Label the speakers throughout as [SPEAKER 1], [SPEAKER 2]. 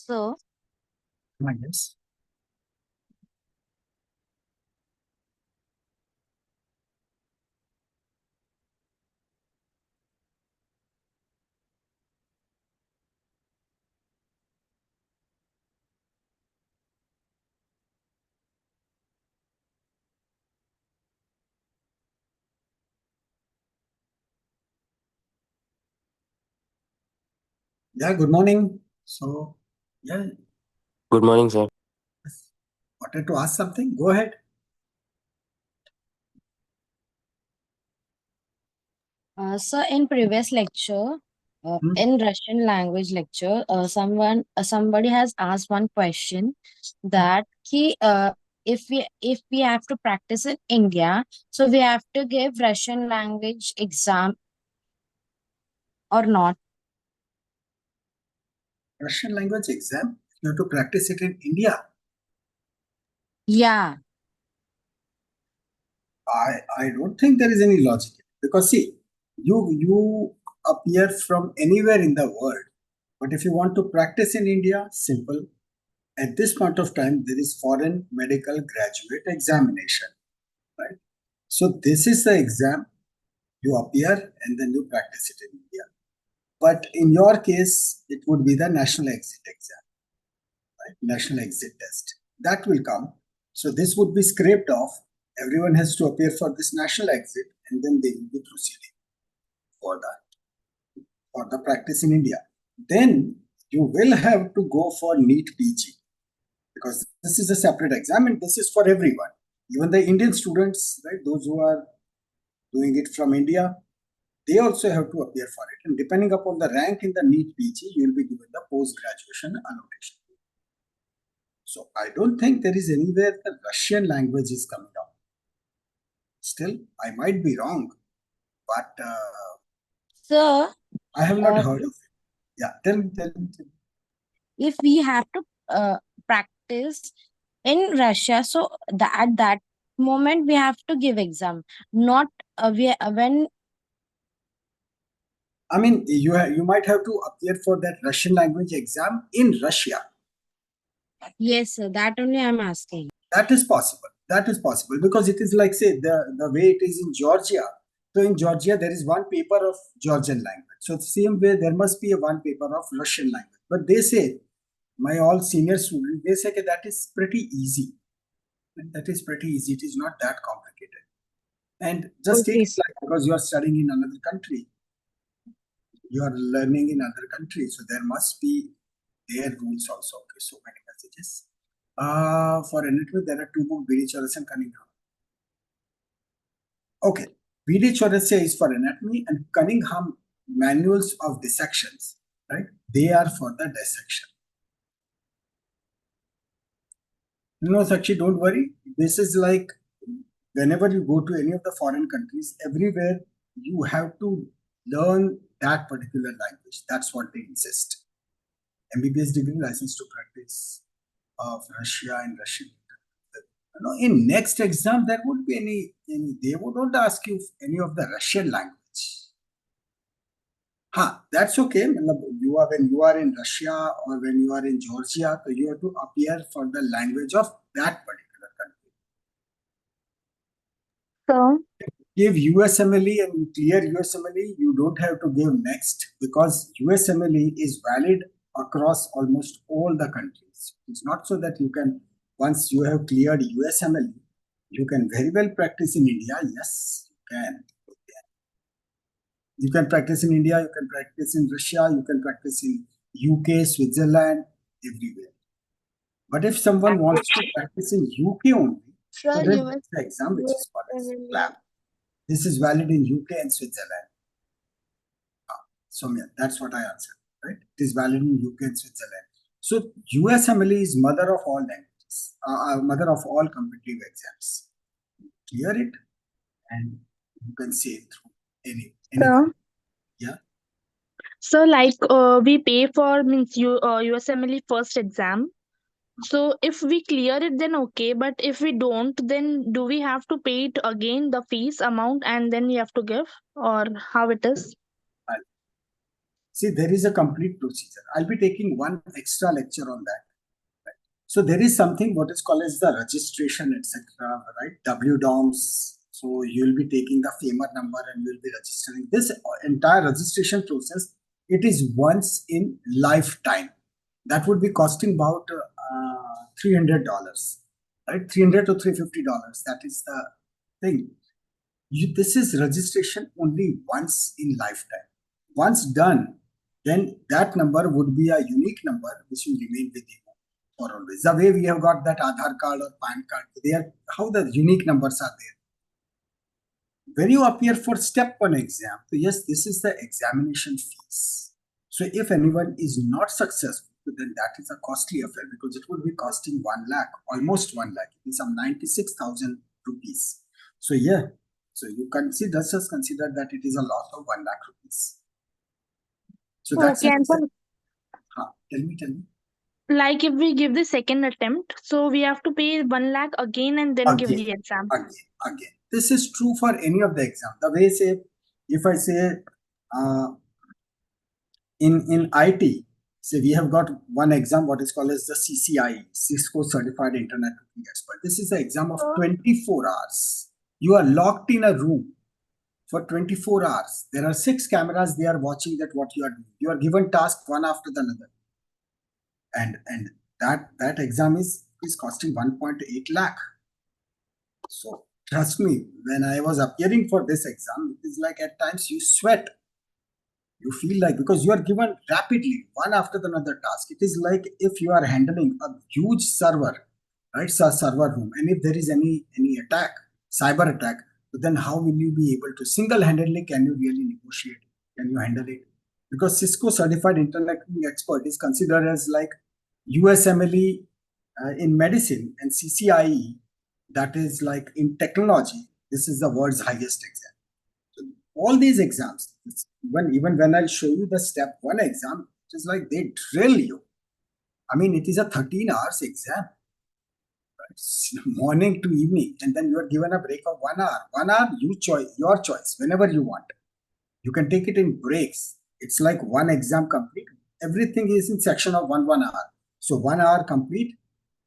[SPEAKER 1] So,
[SPEAKER 2] Yes. Yeah, good morning. So, yeah,
[SPEAKER 3] Good morning, sir.
[SPEAKER 2] wanted to ask something? Go ahead.
[SPEAKER 1] so in previous lecture,
[SPEAKER 2] Hmm.
[SPEAKER 1] in Russian language lecture, somebody has asked one question that if we have to practice in India, so we have to give Russian language exam or not?
[SPEAKER 2] Russian language exam, you have to practice it in India.
[SPEAKER 1] Yeah.
[SPEAKER 2] I don't think there is any logic because see, you appear from anywhere in the world, but if you want to practice in India, simple. At this point of time, there is foreign medical graduate examination, right? So this is the exam. You appear and then you practice it in India. But in your case, it would be the national exit exam, right? National exit test. That will come. So this would be scraped off. Everyone has to appear for this national exit and then they will be proceeding for the practice in India. Then you will have to go for NEET PG because this is a separate exam and this is for everyone. Even the Indian students, right, those who are doing it from India, they also have to appear for it. And depending upon the rank in the NEET PG, you will be given the post-graduation annotation. So I don't think there is anywhere the Russian language is coming out. Still, I might be wrong, but
[SPEAKER 1] So,
[SPEAKER 2] I have not heard of it. Yeah, tell me.
[SPEAKER 1] if we have to practice in Russia, so at that moment we have to give exam, not when.
[SPEAKER 2] I mean, you might have to appear for that Russian language exam in Russia.
[SPEAKER 1] Yes, sir, that only I'm asking.
[SPEAKER 2] That is possible. That is possible because it is like, say, the way it is in Georgia. So in Georgia, there is one paper of Georgian language. So the same way, there must be a one paper of Russian language. But they say, my all senior students, they say that is pretty easy. That is pretty easy. It is not that complicated. And just take
[SPEAKER 1] Okay,
[SPEAKER 2] it like because you are studying in another country, you are learning in other countries. So there must be their rules also. Okay, so many messages. For anatomy, there are two books, BD Chorus and Cunningham. Okay, BD Chorus is for anatomy and Cunningham manuals of dissections, right? They are for the dissection. No, Sakshi, don't worry. This is like whenever you go to any of the foreign countries, everywhere you have to learn that particular language. That's what they insist. MBBS degree, license to practice of Russia and Russian. In next exam, there would be any they would not ask you any of the Russian language. That's okay. When you are in Russia or when you are in Georgia, so you have to appear for the language of that particular country.
[SPEAKER 1] so
[SPEAKER 2] Give USMLE and you clear USMLE, you don't have to give next because USMLE is valid across almost all the countries. It's not so that you can once you have cleared USMLE, you can very well practice in India. Yes, you can. You can practice in India, you can practice in Russia, you can practice in UK, Switzerland, everywhere. But if someone wants to practice in UK only, so there's the exam which is called as CLAP. This is valid in UK and Switzerland. So yeah, that's what I answered, right? It is valid in UK and Switzerland. So USMLE is mother of all languages, mother of all competitive exams. Clear it, and you can say it through any.
[SPEAKER 3] So,
[SPEAKER 2] Yeah.
[SPEAKER 3] so like we pay for means USMLE first exam. So if we clear it, then okay. But if we don't, then do we have to pay it again, the fees amount, and then we have to give, or how it is?
[SPEAKER 2] See, there is a complete procedure. I'll be taking one extra lecture on that. Right? So there is something what is called as the registration, etc. Right? WDOMS. So you'll be taking the FAMR number and you'll be registering. This entire registration process, it is once in lifetime. That would be costing about $300, right? $300 to $350. That is the thing. This is registration only once in lifetime. Once done, then that number would be a unique number which will remain with you for always. The way we have got that Aadhaar card or PAN card, how the unique numbers are there. When you appear for step 1 exam, so yes, this is the examination fees. So if anyone is not successful, then that is a costly affair because it would be costing 1 lakh, almost 1 lakh. It is some 96,000 rupees. So yeah, so you consider, just consider that it is a loss of 1 lakh rupees. So that's
[SPEAKER 3] Okay,
[SPEAKER 2] it. Tell me.
[SPEAKER 3] Like if we give the second attempt, so we have to pay 1 lakh again and then give the exam.
[SPEAKER 2] Again. This is true for any of the exam. The way, say, if I say in IT, say we have got one exam, what is called as the CCIE, Cisco Certified Internet Expert. This is an exam of 24 hours. You are locked in a room for 24 hours. There are 6 cameras, they are watching that what you are doing. You are given task one after the another. And that exam is costing 1.8 lakh. So trust me, when I was appearing for this exam, it is like at times you sweat. You feel like, because you are given rapidly one after the another task. It is like if you are handling a huge server, right? So a server room, and if there is any attack, cyber attack, then how will you be able to single-handedly, can you really negotiate? Can you handle it? Because Cisco Certified Internet Expert is considered as like USMLE in medicine and CCIE, that is like in technology. This is the world's highest exam. So all these exams, even when I show you the step 1 exam, it is like they drill you. I mean, it is a 13 hours exam. Morning to evening, and then you are given a break of 1 hour. 1 hour, your choice, whenever you want. You can take it in breaks. It's like one exam complete. Everything is in section of 1 hour. So 1 hour complete.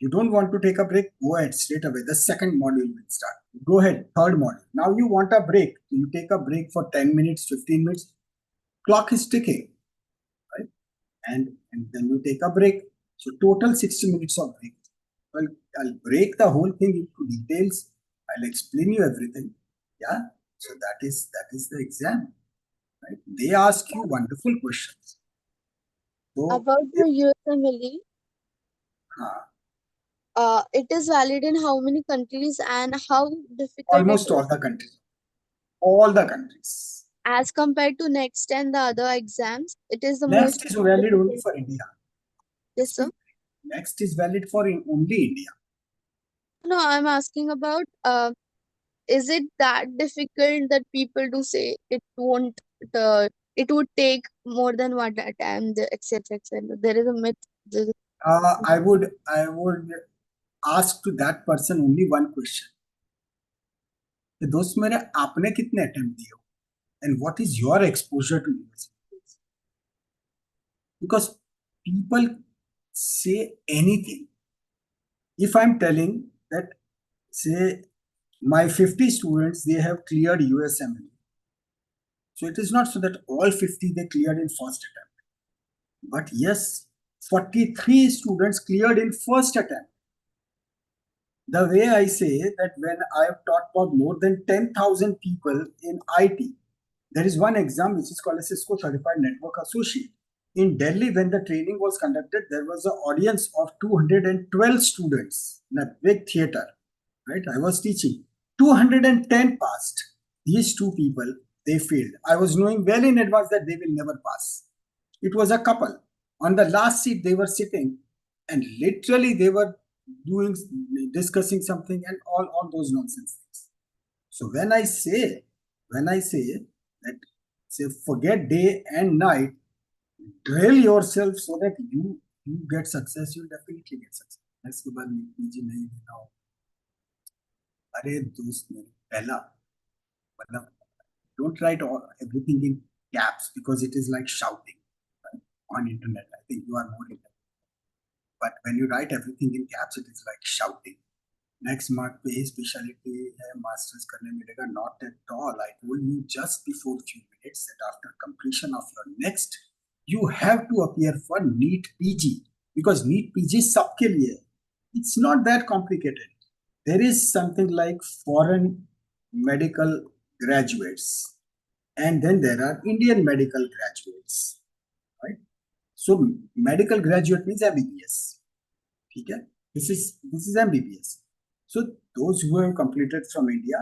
[SPEAKER 2] You don't want to take a break, go ahead straight away. The second module will start. Go ahead, third module. Now you want a break. You take a break for 10 minutes, 15 minutes. Clock is ticking, right? And then you take a break. So total 60 minutes of break. Well, I'll break the whole thing into details. I'll explain you everything. Yeah. So that is the exam. Right? They ask you wonderful questions. So,
[SPEAKER 4] about the USMLE, it is valid in how many countries and how difficult?
[SPEAKER 2] Almost all the countries. All the countries.
[SPEAKER 4] As compared to next and the other exams, it is the
[SPEAKER 2] next
[SPEAKER 4] most
[SPEAKER 2] is valid only for India.
[SPEAKER 4] Yes, sir.
[SPEAKER 2] Next is valid for only India.
[SPEAKER 4] No, I'm asking about is it that difficult that people do say it won't it would take more than one time, etc. There is a myth.
[SPEAKER 2] I would ask to that person only one question. दोस्त मेरे आपने कितने attempt दिए हो, and what is your exposure to universities? Because people say anything. If I'm telling that, say, my 50 students, they have cleared USMLE. So it is not so that all 50 they cleared in first attempt. But yes, 43 students cleared in first attempt. The way I say that when I have taught about more than 10,000 people in IT, there is one exam which is called a Cisco Certified Network Associate. In Delhi, when the training was conducted, there was an audience of 212 students in a big theater, right? I was teaching. 210 passed. These two people, they failed. I was knowing well in advance that they will never pass. It was a couple. On the last seat, they were sitting and literally they were discussing something and all those nonsense things. So when I say that, say, forget day and night, drill yourself so that you get success, you'll definitely get success. इसके बाद PG नहीं देना हो, अरे दोस्त मेरे, पहला मतलब don't write everything in caps because it is like shouting, right? On internet. I think you are more internet. But when you write everything in caps, it is like shouting. Next mark पे specialty है, masters करने मिलेगा. Not at all. I told you just before few minutes that after completion of your next, you have to appear for NEET PG because NEET PG सबके लिए. It's not that complicated. There is something like foreign medical graduates, and then there are Indian medical graduates, right? So medical graduate means MBBS. Okay? This is MBBS. So those who have completed from India,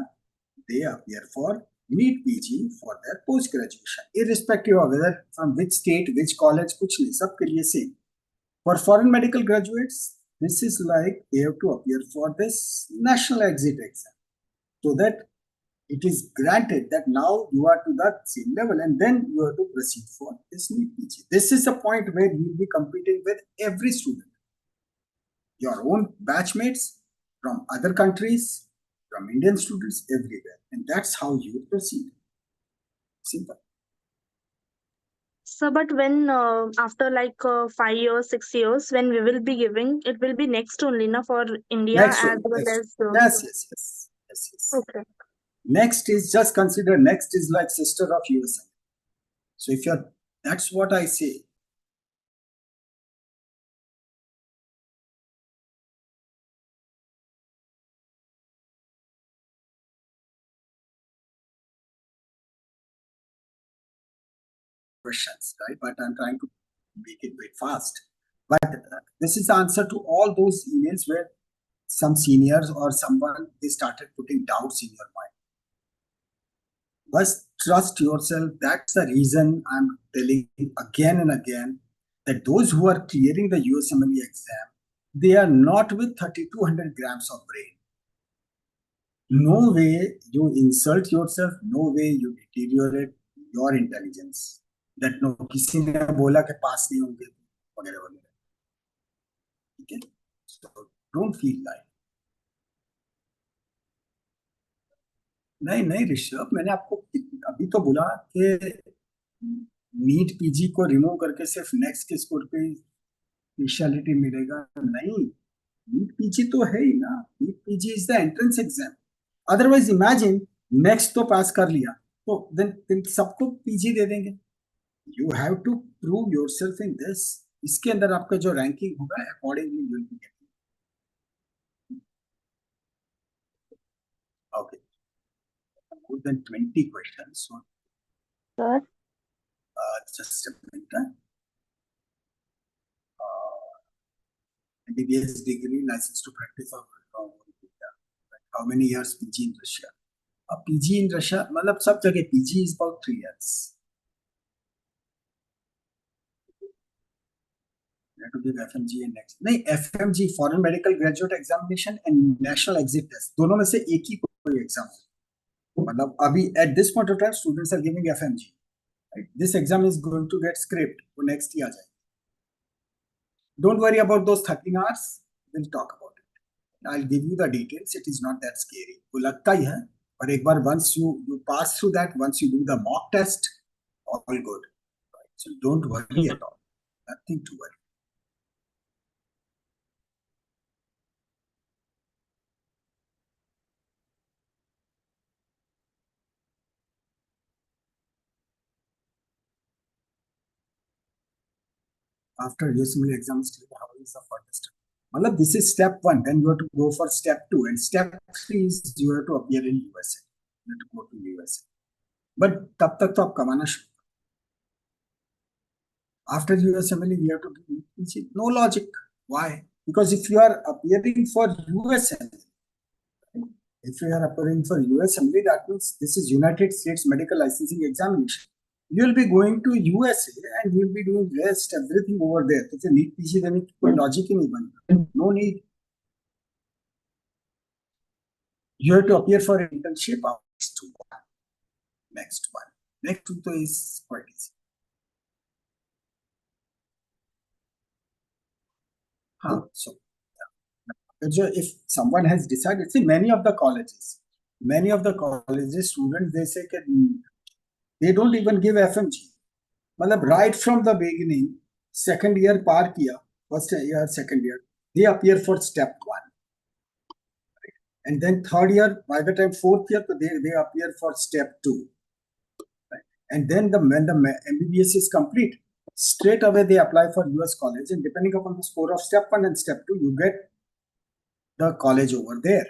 [SPEAKER 2] they appear for NEET PG for their post graduation, irrespective of whether from which state, which college, kuch nahi, sabke liye same. For foreign medical graduates, this is like they have to appear for this national exit exam, so that it is granted that now you are to that same level and then you have to proceed for this NEET PG. This is the point where you will be competing with every student, your own batchmates from other countries, from Indian students, everywhere. And that's how you proceed. Simple.
[SPEAKER 3] So, but when after like 5 years, 6 years, when we will be giving, it will be next only na for India
[SPEAKER 2] Next
[SPEAKER 3] as
[SPEAKER 2] one.
[SPEAKER 3] well as.
[SPEAKER 2] Yes.
[SPEAKER 3] Okay.
[SPEAKER 2] Next is, just consider, next is like sister of USM. So if you're, that's what I say. Questions, right? But I'm trying to make it very fast. But this is the answer to all those emails where some seniors or someone, they started putting doubts in your mind. Just trust yourself. That's the reason I'm telling again and again that those who are clearing the USMLE exam, they are not with 3200 grams of brain. No way you insult yourself, no way you deteriorate your intelligence. That no, किसी ने बोला कि पास नहीं होंगे वगैरह वगैरह. ठीक है? So don't feel like. नहीं ऋषभ, मैंने आपको अभी तो बोला कि नीट पीजी को रिमूव करके सिर्फ नेक्स्ट के स्कोर पे स्पेशलिटी मिलेगा. नहीं, नीट पीजी तो है ही ना. NEET PG is the entrance exam. Otherwise imagine next तो पास कर लिया तो देन सबको पीजी दे देंगे. You have to prove yourself in this. इसके अंदर आपका जो रैंकिंग होगा accordingly you will be getting. Okay, more than 20 questions. So,
[SPEAKER 3] Sir.
[SPEAKER 2] Just a minute. MBBS degree, license to practice of how many years PG in Russia? PG in Russia, मतलब सब जगह PG is about 3 years. You have to give FMG and next. नहीं, FMG Foreign Medical Graduate Examination and National Exit Test, दोनों में से एक ही कोई exam. मतलब अभी at this point of time students are giving FMG. Right? This exam is going to get scrapped. वो next year आ जाएगा. Don't worry about those 13 hours. We'll talk about it. I'll give you the details. It is not that scary. वो लगता ही है, पर एक बार once you pass through that, once you do the mock test, all good. Right? So don't worry at all. Nothing to worry. After USMLE exams, how is the further step? Matlab, this is step 1. Then you have to go for step 2, and step 3 is you have to appear in USA. You have to go to USA. But tab tak to aap kamana shuru. After USMLE, we have to do no logic. Why? Because if you are appearing for USMLE, if you are appearing for USMLE, that means this is United States Medical Licensing Examination. You will be going to USA and you will be doing rest, everything over there. If you need PG, then it's no logic in even. No need. You have to appear for internship. Next one. Next one is quite easy. So if someone has decided, see, many of the colleges students, they say that they don't even give FMG. Matlab, right from the beginning, second year par kiya, first year, second year, they appear for step 1. Right? And then third year, by the time fourth year, they appear for step 2. Right? And then when the MBBS is complete, straight away they apply for US college, and depending upon the score of step 1 and step 2, you get the college over there.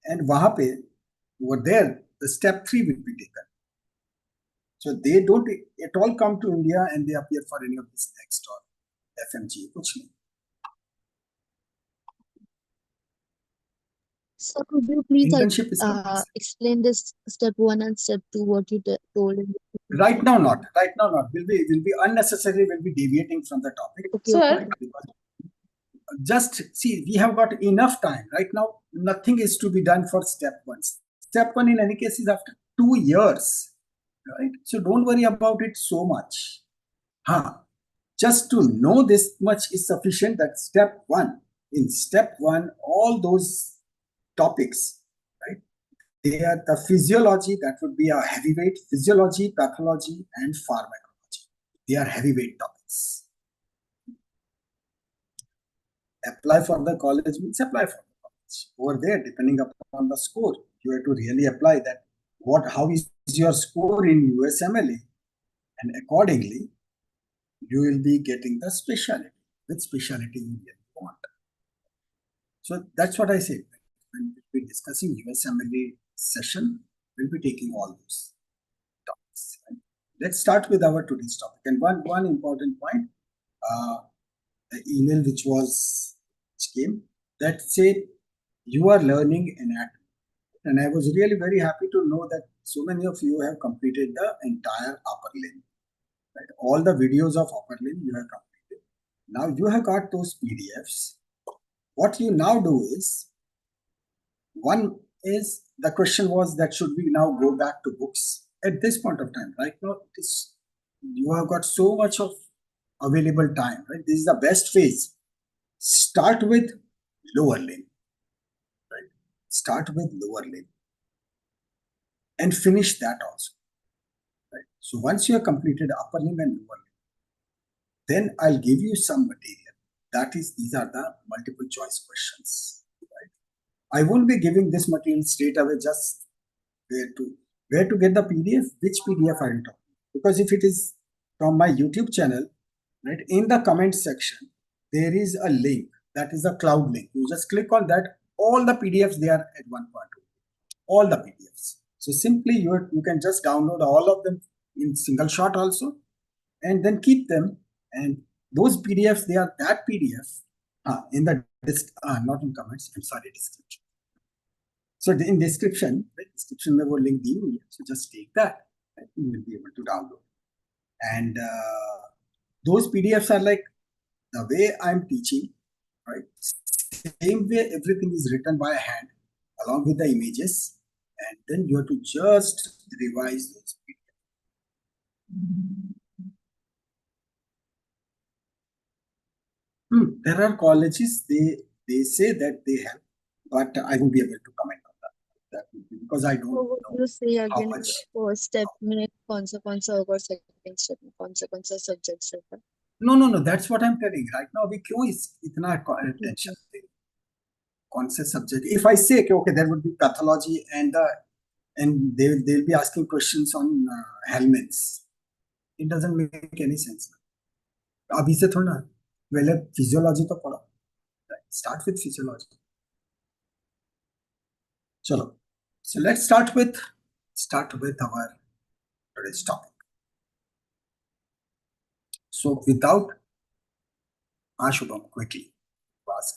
[SPEAKER 2] And wahan pe, over there, the step 3 will be taken. So they don't at all come to India and they appear for any of this next or FMG. Kuch nahi.
[SPEAKER 4] So could you please
[SPEAKER 2] Internship is compulsory.
[SPEAKER 4] explain this step 1 and step 2, what you told in the
[SPEAKER 2] Right now not. Will be unnecessary, will be deviating from the topic.
[SPEAKER 4] Okay.
[SPEAKER 3] Sir,
[SPEAKER 2] Just see, we have got enough time. Right now, nothing is to be done for step 1. Step 1 in any case is after 2 years. Right? So don't worry about it so much. Just to know this much is sufficient, that step 1. In step 1, all those topics, right? They are the physiology, that would be a heavyweight, physiology, pathology, and pharmacology. They are heavyweight topics. Apply for the college means apply for the college. Over there, depending upon the score, you have to really apply that. How is your score in USMLE, and accordingly, you will be getting the specialty, which specialty you really want. So that's what I said. When we'll be discussing USMLE session, we'll be taking all those topics. Right? Let's start with our today's topic. And one important point, the email which came, that said you are learning anatomy. And I was really very happy to know that so many of you have completed the entire upper limb. Right? All the videos of upper limb you have completed. Now you have got those PDFs. What you now do is, one is, the question was that should we now go back to books at this point of time? Right now, you have got so much of available time. Right? This is the best phase. Start with lower limb. Start with lower limb and finish that also. Right? So once you have completed upper limb and lower limb, then I'll give you some material. That is, these are the multiple choice questions. Right? I won't be giving this material straight away, just where to get the PDF, which PDF are you talking? Because if it is from my YouTube channel, right, in the comment section, there is a link, that is a cloud link. You just click on that. All the PDFs, they are at one point. All the PDFs. So simply you can just download all of them in single shot also, and then keep them. And those PDFs, they are that PDF in the not in comments. I'm sorry, description. So in description, may wo link di hui hai. So just take that, and you will be able to download. And those PDFs are like the way I'm teaching, right? Same way, everything is written by hand along with the images, and then you have to just revise those PDFs. There are colleges, they say that they help, but I won't be able to comment on that because I don't know
[SPEAKER 4] you say
[SPEAKER 2] how
[SPEAKER 4] again,
[SPEAKER 2] much.
[SPEAKER 4] first step में कौन सा होगा, second step में कौन सा subjects होगा?
[SPEAKER 2] No, that's what I'm telling right now. अभी क्यों इतना attention दें? कौन से subject? If I say okay, there would be pathology and they'll be asking questions on helminths. It doesn't make any sense. अभी से थोड़ा पहले physiology तो पढ़ो. Start with physiology. Chalo. So let's start with our today's topic. So without Ashubham, quickly ask.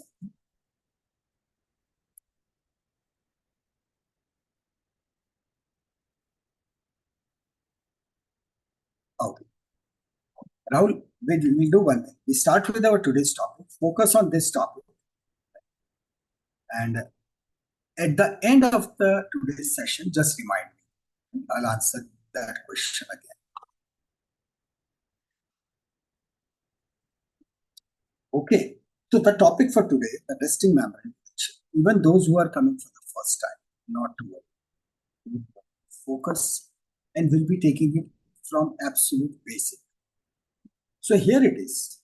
[SPEAKER 2] Okay. Rahul, we'll do one thing. We start with our today's topic, focus on this topic, and at the end of the today's session, just remind me. I'll answer that question again. Okay, so the topic for today, the resting membrane protection. Even those who are coming for the first time, not to worry. Focus, and we'll be taking it from absolute basic. So here it is.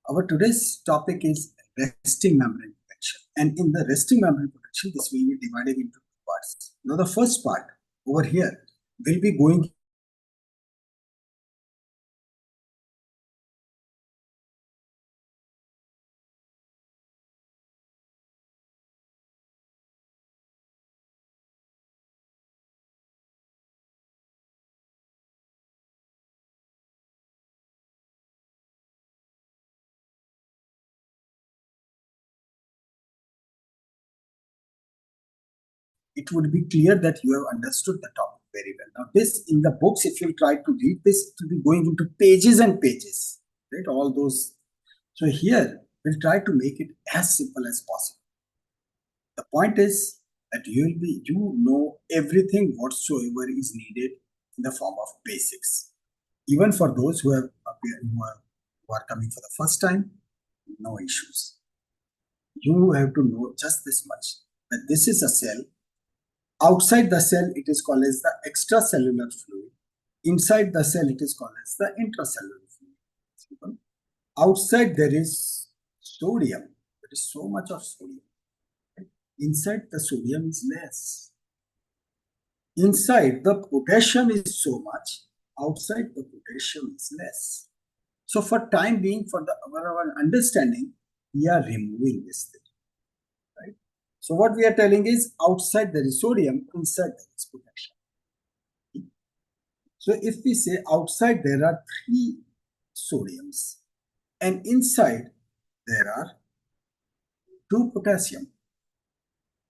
[SPEAKER 2] Our today's topic is resting membrane protection. And in the resting membrane protection, this will be divided into two parts. Now the first part over here will be going it would be clear that you have understood the topic very well. Now this, in the books, if you try to read this, it will be going into pages and pages, right? All those. So here, we'll try to make it as simple as possible. The point is that you know everything whatsoever is needed in the form of basics. Even for those who are coming for the first time, no issues. You have to know just this much, that this is a cell. Outside the cell, it is called as the extracellular fluid. Inside the cell, it is called as the intracellular fluid. Outside, there is sodium. There is so much of sodium. Inside, the sodium is less. Inside, the potassium is so much. Outside, the potassium is less. So for time being, for our understanding, we are removing this thing. Right? So what we are telling is, outside there is sodium, inside there is potassium. So if we say outside there are 3 sodiums and inside there are 2 potassium.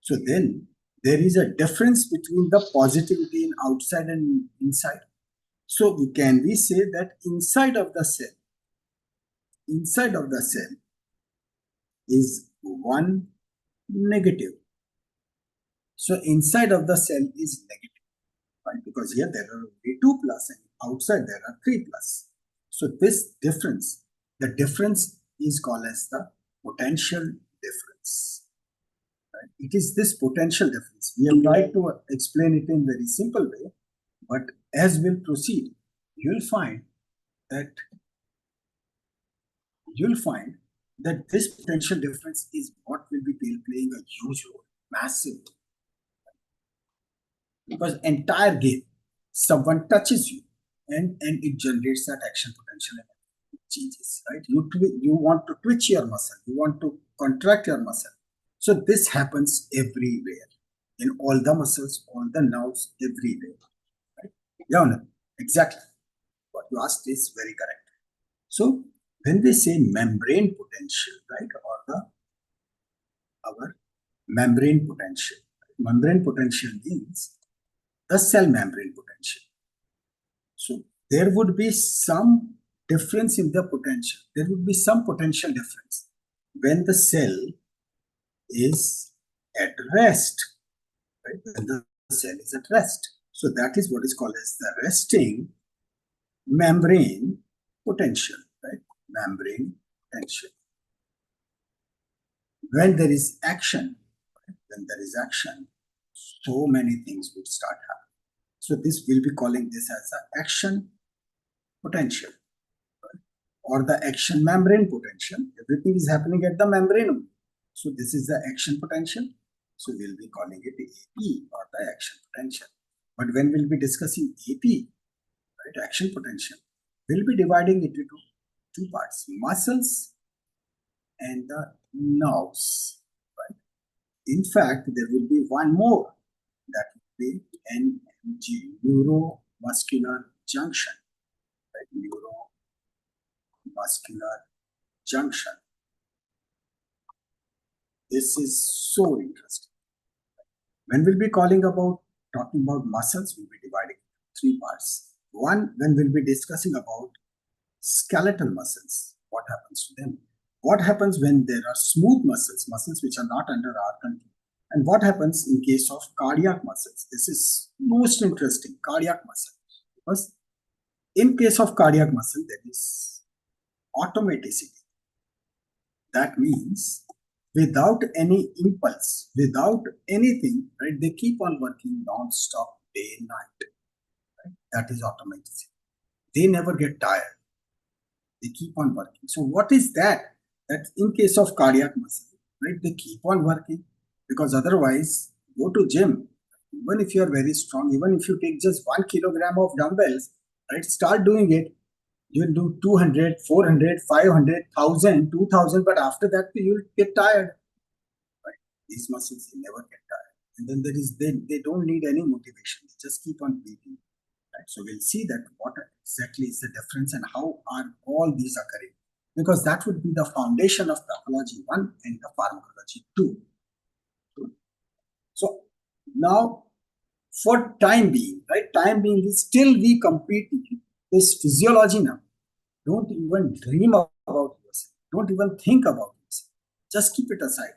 [SPEAKER 2] So then there is a difference between the positivity in outside and inside. So can we say that inside of the cell is 1 negative. So inside of the cell is negative, right? Because here there are only 2 plus and outside there are 3 plus. So this difference, the difference is called as the potential difference. Right? It is this potential difference. We have tried to explain it in a very simple way, but as we'll proceed, you'll find that this potential difference is what will be playing a huge role, massive. Because entire game, someone touches you and it generates that action potential and it changes, right? You want to twitch your muscle, you want to contract your muscle. So this happens everywhere, in all the muscles, all the nerves, everywhere. Right? Yeah, exactly. What you asked is very correct. So when we say membrane potential, right, or our membrane potential means the cell membrane potential. So there would be some difference in the potential. There would be some potential difference when the cell is at rest, right? When the cell is at rest. So that is what is called as the resting membrane potential, right? Membrane potential. When there is action, so many things would start happening. So this will be calling this as an action potential, right? Or the action membrane potential. Everything is happening at the membrane. So this is the action potential. So we'll be calling it AP, or the action potential. But when we'll be discussing AP, right, action potential, we'll be dividing it into 2 parts: muscles and the nerves, right? In fact, there will be one more, that will be NMG, neuromuscular junction, right? Neuromuscular junction. This is so interesting. When we'll be talking about muscles, we'll be dividing into 3 parts. One, when we'll be discussing about skeletal muscles, what happens to them? What happens when there are smooth muscles which are not under our control? And what happens in case of cardiac muscles? This is most interesting, cardiac muscle. Because in case of cardiac muscle, there is automaticity. That means without any impulse, without anything, right? They keep on working non-stop, day and night. Right? That is automaticity. They never get tired. They keep on working. So what is that? That in case of cardiac muscle, right? They keep on working, because otherwise, go to gym. Even if you are very strong, even if you take just 1 kilogram of dumbbells, right? Start doing it. You'll do 200, 400, 500, 1000, 2000, but after that you'll get tired. Right? These muscles, they never get tired. And then they don't need any motivation. They just keep on beating. Right? So we'll see that what exactly is the difference and how are all these occurring. Because that would be the foundation of pathology 1 and the pharmacology 2. So now, for time being, right? Time being is still we compete with this physiology now. Don't even dream about yourself. Don't even think about yourself. Just keep it aside.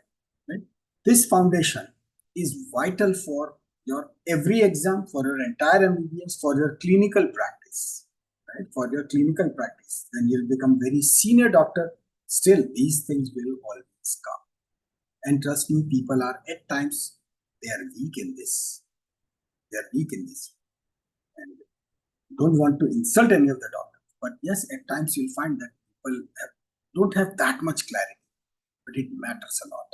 [SPEAKER 2] Right? This foundation is vital for your every exam, for your entire MBBS, for your clinical practice. Right? For your clinical practice. Then you'll become very senior doctor. Still, these things will always come. And trust me, people are at times, they are weak in this. They are weak in this. And don't want to insult any of the doctors. But yes, at times you'll find that people don't have that much clarity, but it matters a lot.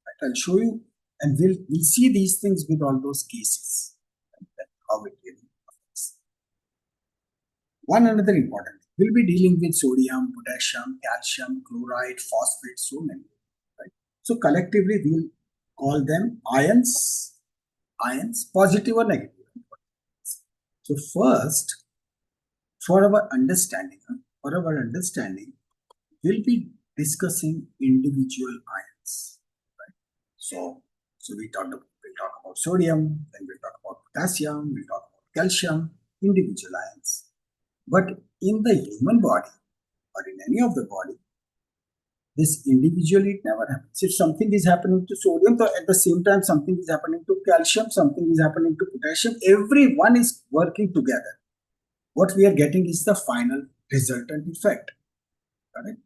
[SPEAKER 2] Right? I'll show you, and we'll see these things with all those cases, right? How it really affects. One another important thing, we'll be dealing with sodium, potassium, calcium, chloride, phosphate, so many. Right? So collectively, we'll call them ions, positive or negative. So first, for our understanding, we'll be discussing individual ions. Right? So we'll talk about sodium, then we'll talk about potassium, we'll talk about calcium, individual ions. But in the human body or in any of the body, this individually it never happens. If something is happening to sodium, so at the same time something is happening to calcium, something is happening to potassium, everyone is working together. What we are getting is the final resultant effect. Correct?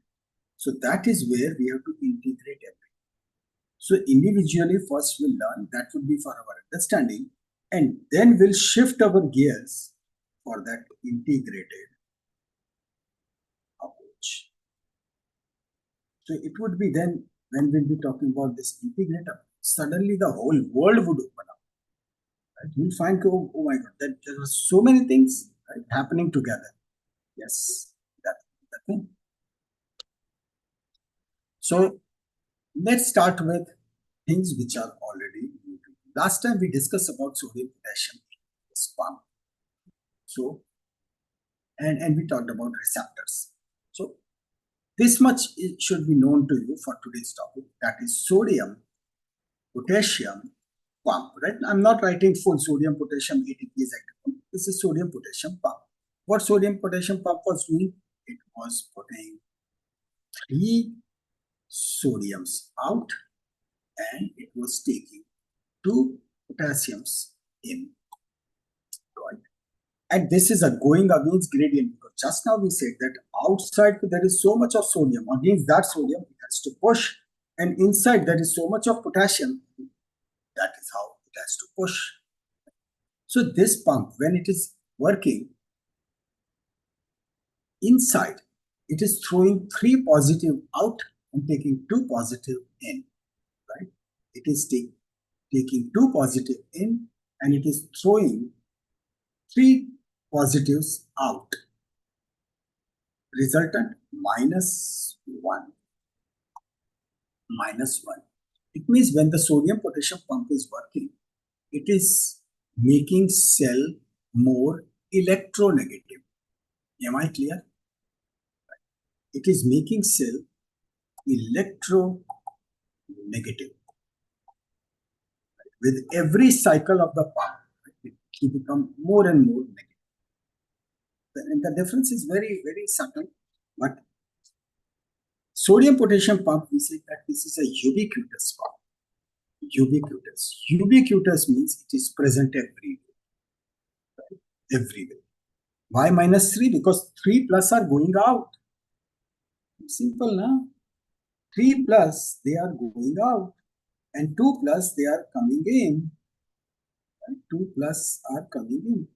[SPEAKER 2] So that is where we have to integrate everything. So individually, first we'll learn, that would be for our understanding, and then we'll shift our gears for that integrated approach. So it would be then, when we'll be talking about this integrated approach, suddenly the whole world would open up. Right? You'll find, oh my God, that there are so many things, right, happening together. Yes, that's the thing. So let's start with things which are already new. Last time we discussed about sodium potassium pump. So, and we talked about receptors. So this much should be known to you for today's topic, that is sodium potassium pump. Right? I'm not writing full sodium potassium ATP is active. This is sodium potassium pump. What sodium potassium pump was doing? It was putting 3 sodiums out and it was taking 2 potassiums in. Right? And this is a going against gradient, because just now we said that outside there is so much of sodium, against that sodium it has to push, and inside there is so much of potassium, that is how it has to push. So this pump, when it is working, inside it is throwing 3 positive out and taking 2 positive in. Right? It is taking 2 positive in and it is throwing 3 positives out. Resultant -1. -1. It means when the sodium potassium pump is working, it is making cell more electronegative. Am I clear? It is making cell electronegative. With every cycle of the pump, it becomes more and more negative. And the difference is very, very subtle. But sodium potassium pump, we say that this is a ubiquitous pump. Ubiquitous. Ubiquitous means it is present everywhere. Right? Everywhere. Why -3? Because 3 plus are going out. Simple, no? 3 plus, they are going out. And 2 plus, they are coming in. And 2 plus are coming in.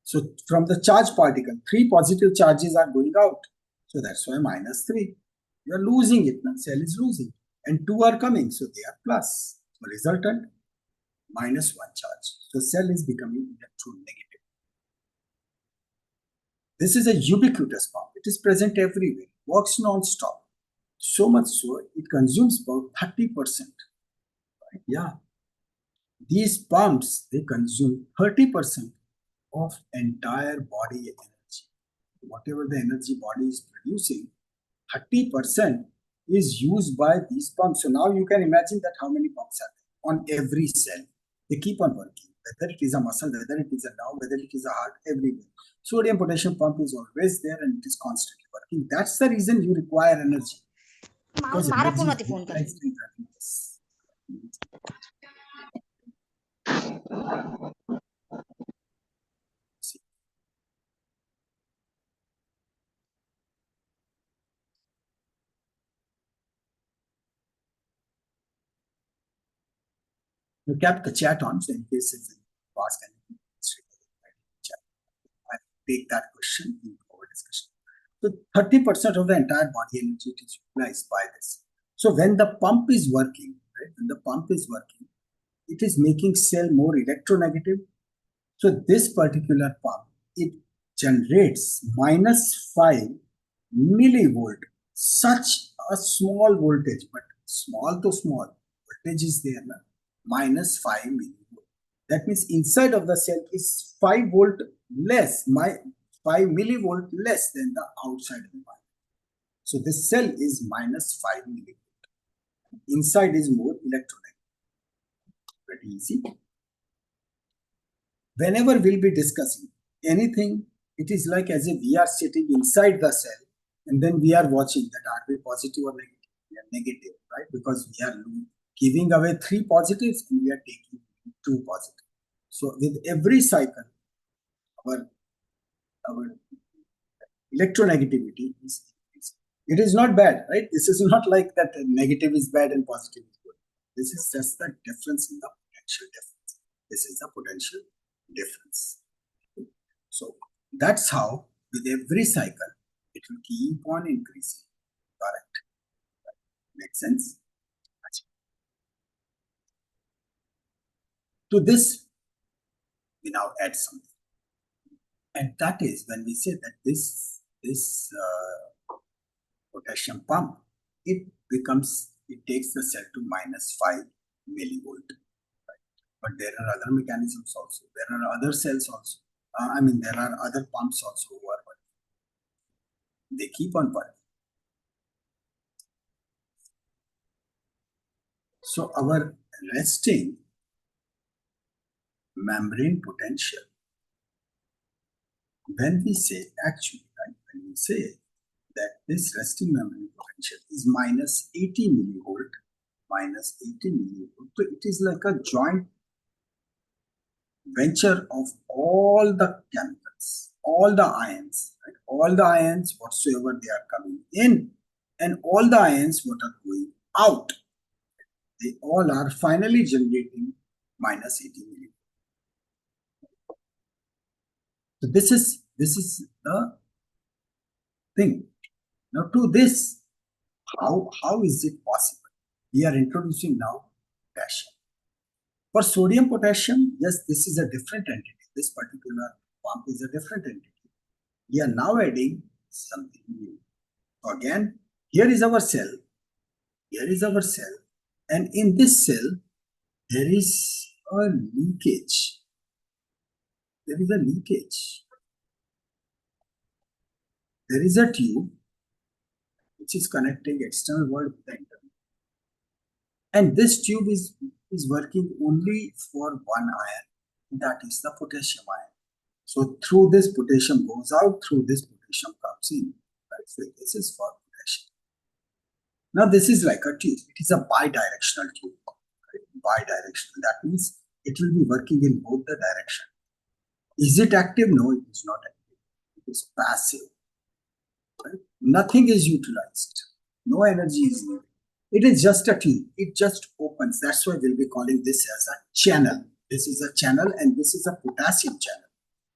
[SPEAKER 2] So from the charge particle, 3 positive charges are going out. So that's why -3. You are losing it. The cell is losing. And 2 are coming. So they are plus. So resultant, -1 charge. So cell is becoming electronegative. This is a ubiquitous pump. It is present everywhere. Works non-stop. So much so, it consumes about 30%. Right? Yeah. These pumps, they consume 30% of entire body energy. Whatever the energy body is producing, 30% is used by these pumps. So now you can imagine that how many pumps are there on every cell. They keep on working, whether it is a muscle, whether it is a nerve, whether it is a heart, everywhere. Sodium potassium pump is always there and it is constantly working. That's the reason you require energy. Because energy is utilized in practice. You kept the chat on, so in case it's asked anything, I'll take that question in our discussion. So 30% of the entire body energy is utilized by this. So when the pump is working, right, when the pump is working, it is making cell more electronegative. So this particular pump, it generates -5 millivolt, such a small voltage, but small to small voltage is there now. -5 millivolt. That means inside of the cell is 5 volt less, 5 millivolt less than the outside of the body. So this cell is -5 millivolt. Inside is more electronegative. Pretty easy. Whenever we'll be discussing anything, it is like as if we are sitting inside the cell and then we are watching that are we positive or negative? We are negative, right? Because we are giving away 3 positives and we are taking 2 positives. So with every cycle, our electronegativity is increasing. It is not bad, right? This is not like that negative is bad and positive is good. This is just the difference in the potential difference. This is the potential difference. So that's how with every cycle, it will keep on increasing. Correct. Makes sense? To this, we now add something. And that is when we say that this potassium pump, it takes the cell to -5 millivolt. Right? But there are other mechanisms also. There are other cells also. There are other pumps also who are working. They keep on working. So our resting membrane potential, when we say actually, right, when we say that this resting membrane potential is -80 millivolt, so it is like a joint venture of all the chemicals, all the ions, right? All the ions whatsoever they are coming in and all the ions what are going out, they all are finally generating -80 millivolt. So this is the thing. Now to this, how is it possible? We are introducing now potassium. For sodium potassium, yes, this is a different entity. This particular pump is a different entity. We are now adding something new. So again, here is our cell. Here is our cell, and in this cell, there is a leakage. There is a leakage. There is a tube which is connecting external world with the internal. And this tube is working only for one ion, that is the potassium ion. So through this potassium goes out, through this potassium comes in. Right? So this is for potassium. Now this is like a tube. It is a bidirectional tube. Right? Bidirectional. That means it will be working in both the direction. Is it active? No, it is not active. It is passive. Right? Nothing is utilized. No energy is needed. It is just a tube. It just opens. That's why we'll be calling this as a channel. This is a channel and this is a potassium channel.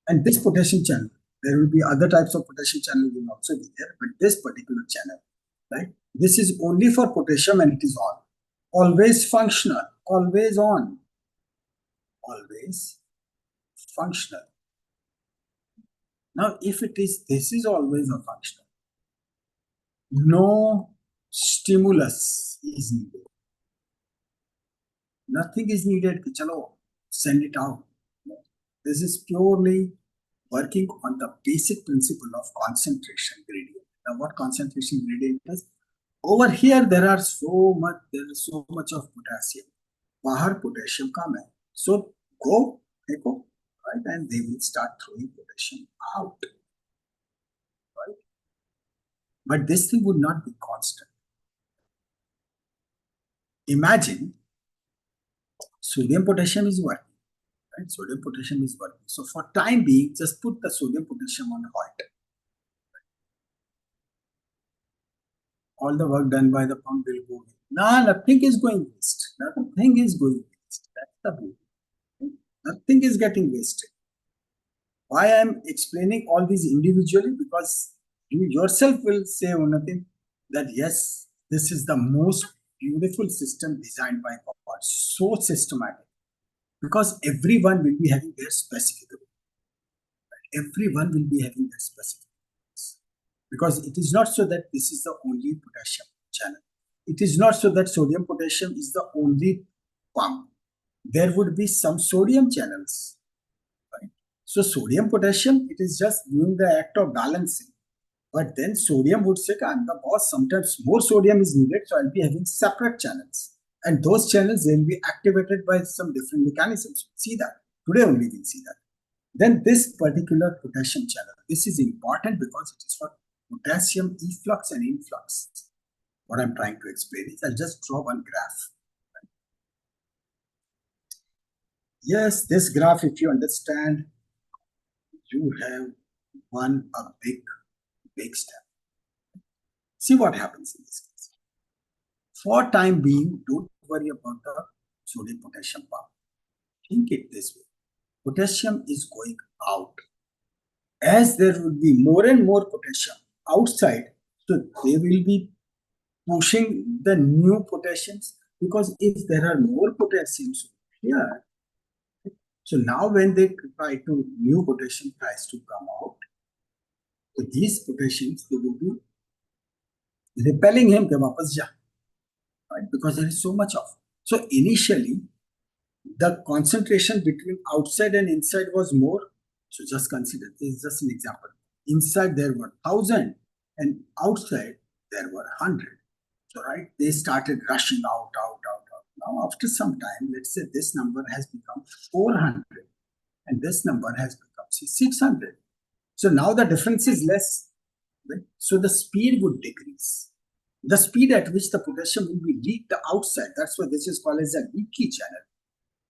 [SPEAKER 2] And this potassium channel, there will be other types of potassium channel will also be there, but this particular channel, right? This is only for potassium and it is on. Always functional, always on, always functional. Now, if it is, this is always a functional. No stimulus is needed. Nothing is needed. Chalo, send it out. This is purely working on the basic principle of concentration gradient. Now, what concentration gradient is? Over here, there is so much of potassium. Bahar potassium come in. So go, right? And they will start throwing potassium out. Right? But this thing would not be constant. Imagine sodium potassium is working. Right? Sodium potassium is working. So for time being, just put the sodium potassium on halt. All the work done by the pump will go away. No, nothing is going waste. Nothing is going waste. That's the beauty. Nothing is getting wasted. Why I am explaining all these individually? Because you yourself will say nothing that yes, this is the most beautiful system designed by God. So systematic. Because everyone will be having their specific. Everyone will be having their specific. Because it is not so that this is the only potassium channel. It is not so that sodium potassium is the only pump. There would be some sodium channels. Right? So sodium potassium, it is just doing the act of balancing. But then sodium would say, I'm the boss, sometimes more sodium is needed, so I'll be having separate channels. And those channels will be activated by some different mechanisms. See that. Today only we'll see that. Then this particular potassium channel, this is important because it is for potassium efflux and influx. What I'm trying to explain is I'll just draw one graph. Yes, this graph, if you understand, you have a big step. See what happens in this case. For time being, don't worry about the sodium potassium pump. Think it this way. Potassium is going out. As there will be more and more potassium outside, so they will be pushing the new potassiums, because if there are more potassiums here, so now when they try to, new potassium tries to come out, so these potassiums, they will be repelling him, right? Because there is so much of. So initially, the concentration between outside and inside was more. So just consider, this is just an example. Inside there were 1,000 and outside there were 100. So right, they started rushing out. Now after some time, let's say this number has become 400 and this number has become 600. So now the difference is less. Right? So the speed would decrease. The speed at which the potassium will be leaked outside, that's why this is called as a leaky channel.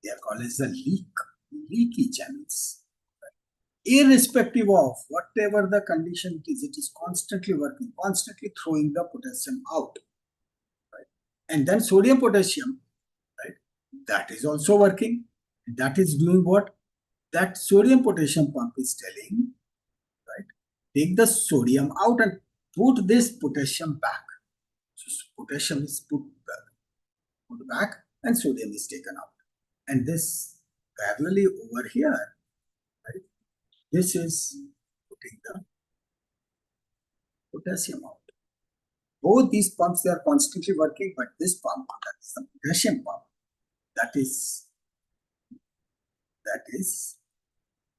[SPEAKER 2] They are called as the leaky channels. Right? Irrespective of whatever the condition it is constantly working, constantly throwing the potassium out. Right? And then sodium potassium, right? That is also working. That is doing what? That sodium potassium pump is telling, right? Take the sodium out and put this potassium back. So potassium is put back and sodium is taken out. And this parallelly over here, right? This is putting the potassium out. both these pumps, they are constantly working, but this pump, that is the potassium pump, that is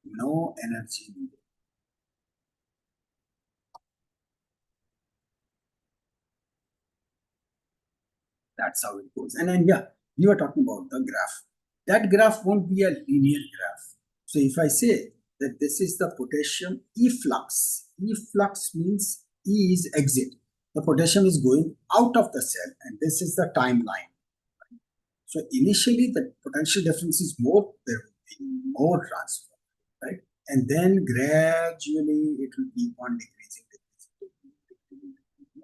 [SPEAKER 2] no energy needed. That's how it goes. And then, yeah, we were talking about the graph. That graph won't be a linear graph. So if I say that this is the potassium efflux, efflux means E is exit. The potassium is going out of the cell, and this is the timeline. So initially, the potential difference is more, there will be more transfer, right? And then gradually it will keep on decreasing,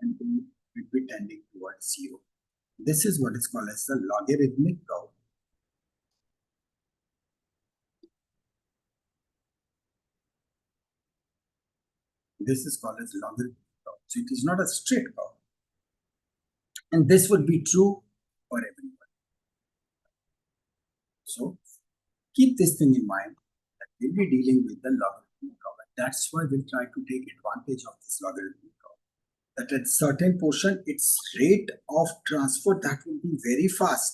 [SPEAKER 2] and it will be tending towards zero. This is what is called as the logarithmic curve. This is called as logarithmic curve. So it is not a straight curve. And this would be true for everyone. So keep this thing in mind, that we'll be dealing with the logarithmic curve. And that's why we'll try to take advantage of this logarithmic curve. That at certain portion, its rate of transfer, that will be very fast.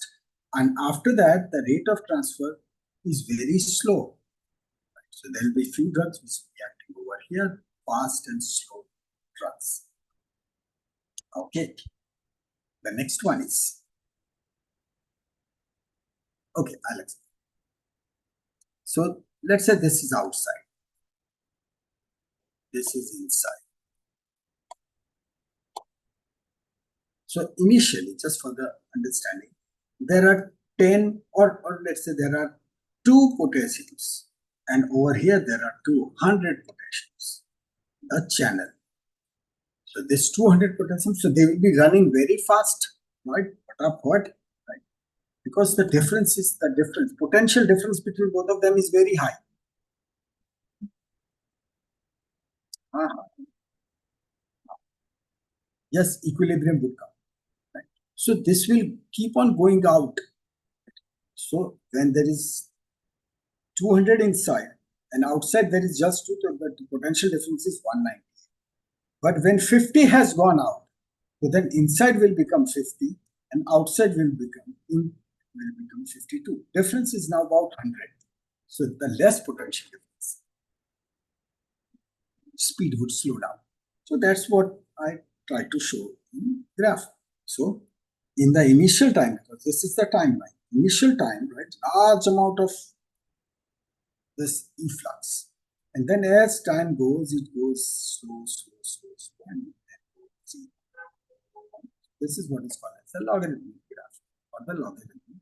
[SPEAKER 2] And after that, the rate of transfer is very slow. So there will be few drugs which will be acting over here, fast and slow drugs. Okay. The next one is, okay, Alex. So let's say this is outside. This is inside. So initially, just for the understanding, there are 10 or let's say there are 2 potassiums, and over here there are 200 potassiums, the channel. So this 200 potassium, so they will be running very fast, right? What? Right? Because the difference is the difference, potential difference between both of them is very high. Yes, equilibrium will come. Right? So this will keep on going out. So when there is 200 inside and outside there is just 2, the potential difference is 190. But when 50 has gone out, so then inside will become 50 and outside will become 52. Difference is now about 100. So the less potential difference, speed would slow down. So that's what I try to show in graph. So in the initial time, because this is the timeline, initial time, right, large amount of this efflux. And then as time goes, it goes slow, and then this is what is called as the logarithmic graph or the logarithmic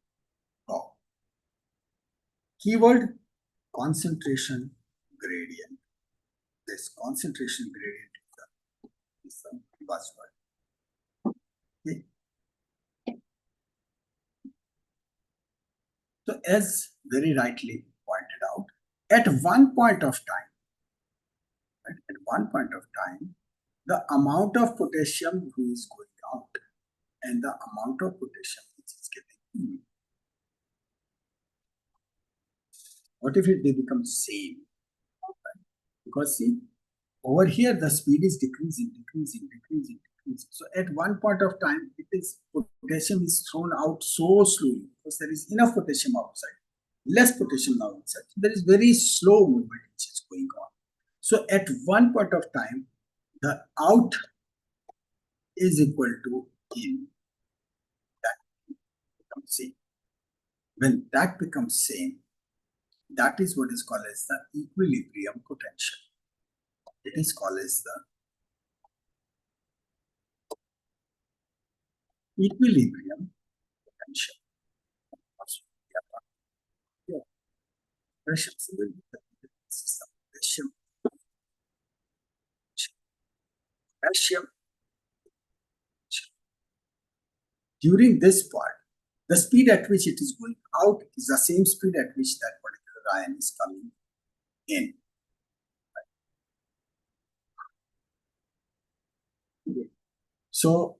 [SPEAKER 2] curve. Keyword, concentration gradient. This concentration gradient is the buzzword. Okay. So as very rightly pointed out, at one point of time, right, at one point of time, the amount of potassium who is going out and the amount of potassium which is getting in. What if they become same? Right? Because see, over here the speed is decreasing. So at one point of time, potassium is thrown out so slowly because there is enough potassium outside, less potassium now inside. So there is very slow movement which is going on. So at one point of time, the out is equal to in. That becomes same. When that becomes same, that is what is called as the equilibrium potential. It is called as the equilibrium potential. During this part, the speed at which it is going out is the same speed at which that particular ion is coming in. So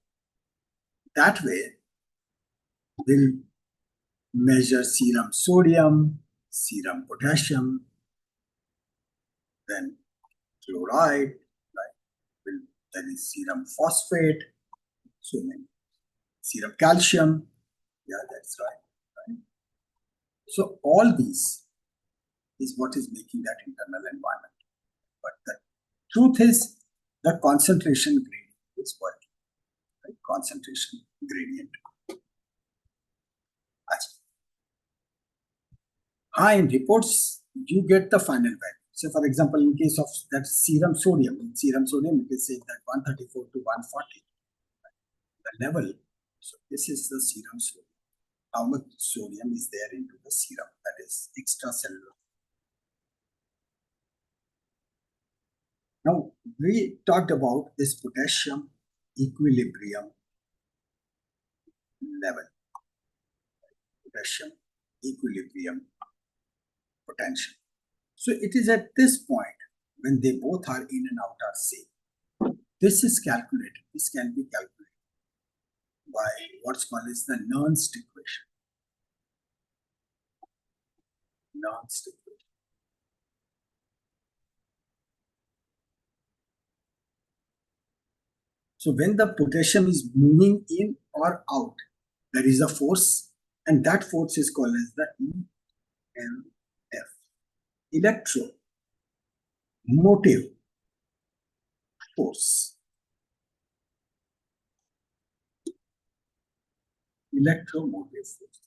[SPEAKER 2] that way, we'll measure serum sodium, serum potassium, then chloride, right? Then is serum phosphate, So many. Serum calcium, yeah, that's right. So all these is what is making that internal environment. But the truth is, the concentration gradient is working. Right? Concentration gradient. In reports, you get the final value. So, for example, in case of that serum sodium, it is said that 134 to 140, the level. So, this is the serum sodium. How much sodium is there into the serum? That is extracellular. Now, we talked about this potassium equilibrium level. Potassium equilibrium potential. So it is at this point when they both are in and out are same. This is calculated. This can be calculated by what's called as the Nernst equation. Nernst equation. So when the potassium is moving in or out, there is a force, and that force is called as the EMF. Electromotive force. Electromotive force.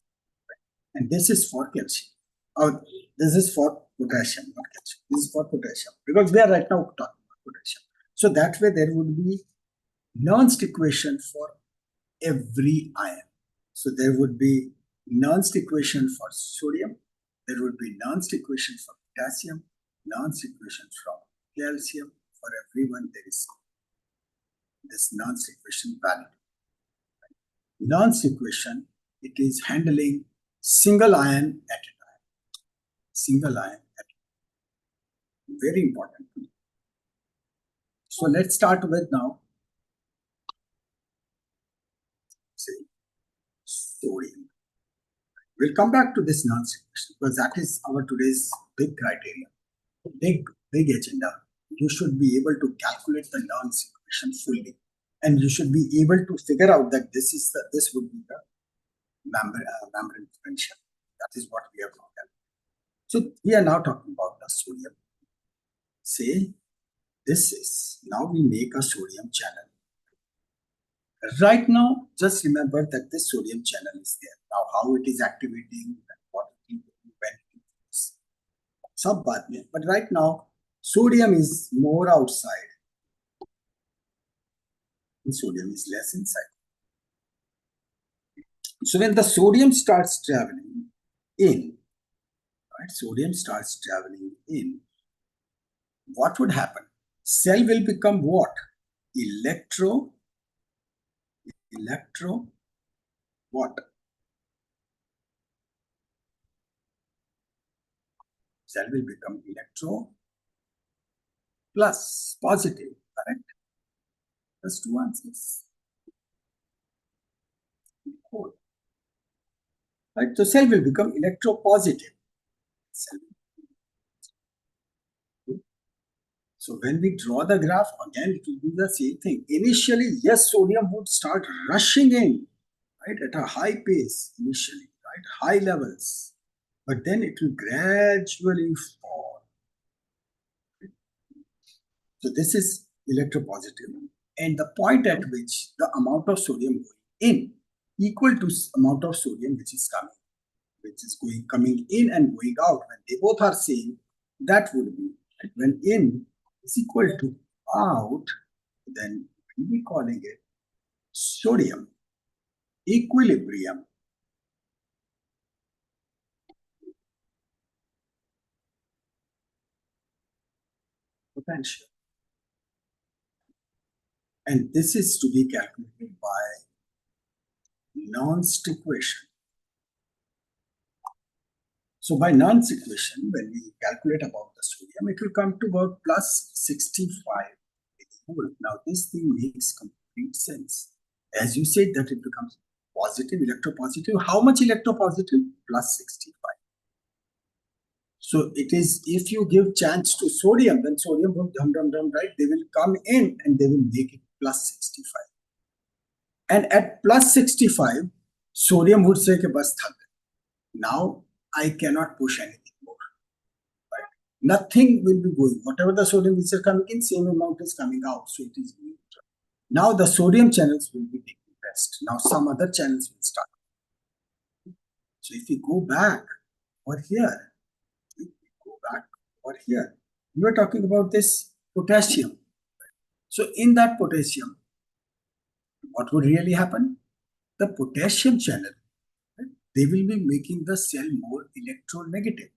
[SPEAKER 2] And this is for calcium. Or this is for potassium, not calcium. This is for potassium. Because we are right now talking about potassium. So that way there would be Nernst equation for every ion. So there would be Nernst equation for sodium. There would be Nernst equation for potassium. Nernst equation from calcium. For everyone there is this Nernst equation valid. Nernst equation, it is handling single ion at a time. Single ion at a time. Very important. So let's start with now. Say sodium. We'll come back to this Nernst equation because that is our today's big criteria. Big agenda. You should be able to calculate the Nernst equation fully, and you should be able to figure out that this would be the membrane potential. That is what we are talking about. So we are now talking about the sodium. Say this is, now we make a sodium channel. Right now, just remember that this sodium channel is there. Now how it is activating, what it will do, when it is. But right now, sodium is more outside and sodium is less inside. So when the sodium starts traveling in, right, sodium starts traveling in, what would happen? Cell will become what? What? Cell will become electro plus positive, correct? Plus 2 answers. Cool. Right, so cell will become electropositive. So when we draw the graph, again, it will be the same thing. Initially, yes, sodium would start rushing in, right, at a high pace initially, right, high levels. But then it will gradually fall. So this is electropositive. And the point at which the amount of sodium going in equal to amount of sodium which is coming in and going out. When they both are same, that would be, when in is equal to out, then we'll be calling it sodium equilibrium potential. And this is to be calculated by Nernst equation. So by Nernst equation, when we calculate about the sodium, it will come to about plus 65 millimole. Now this thing makes complete sense. As you said that it becomes positive, electropositive. How much electropositive? Plus 65. So it is, if you give chance to sodium, then sodium will right? They will come in and they will make it plus 65. And at plus 65, sodium would say, bas thak. Now I cannot push anything more. Right? Nothing will be going. Whatever the sodium which is coming in, same amount is coming out. So it is going. Now the sodium channels will be taking rest. Now some other channels will start. So if we go back over here, we were talking about this potassium. So in that potassium, what would really happen? The potassium channel, right, they will be making the cell more electronegative,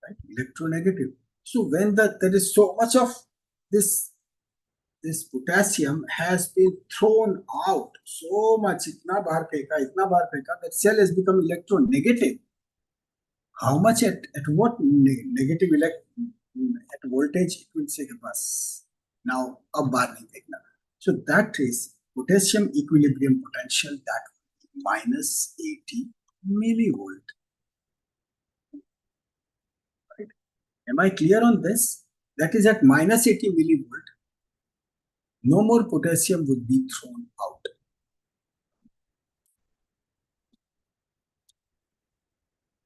[SPEAKER 2] right? Electronegative. So when there is so much of this potassium has been thrown out, so much, itna bahar pheka, that cell has become electronegative. How much at what negative at voltage it will say bus. Now ab bar nahi dekhna. So that is potassium equilibrium potential, that minus 80 millivolt. Right? Am I clear on this? That is at minus 80 millivolt. No more potassium would be thrown out.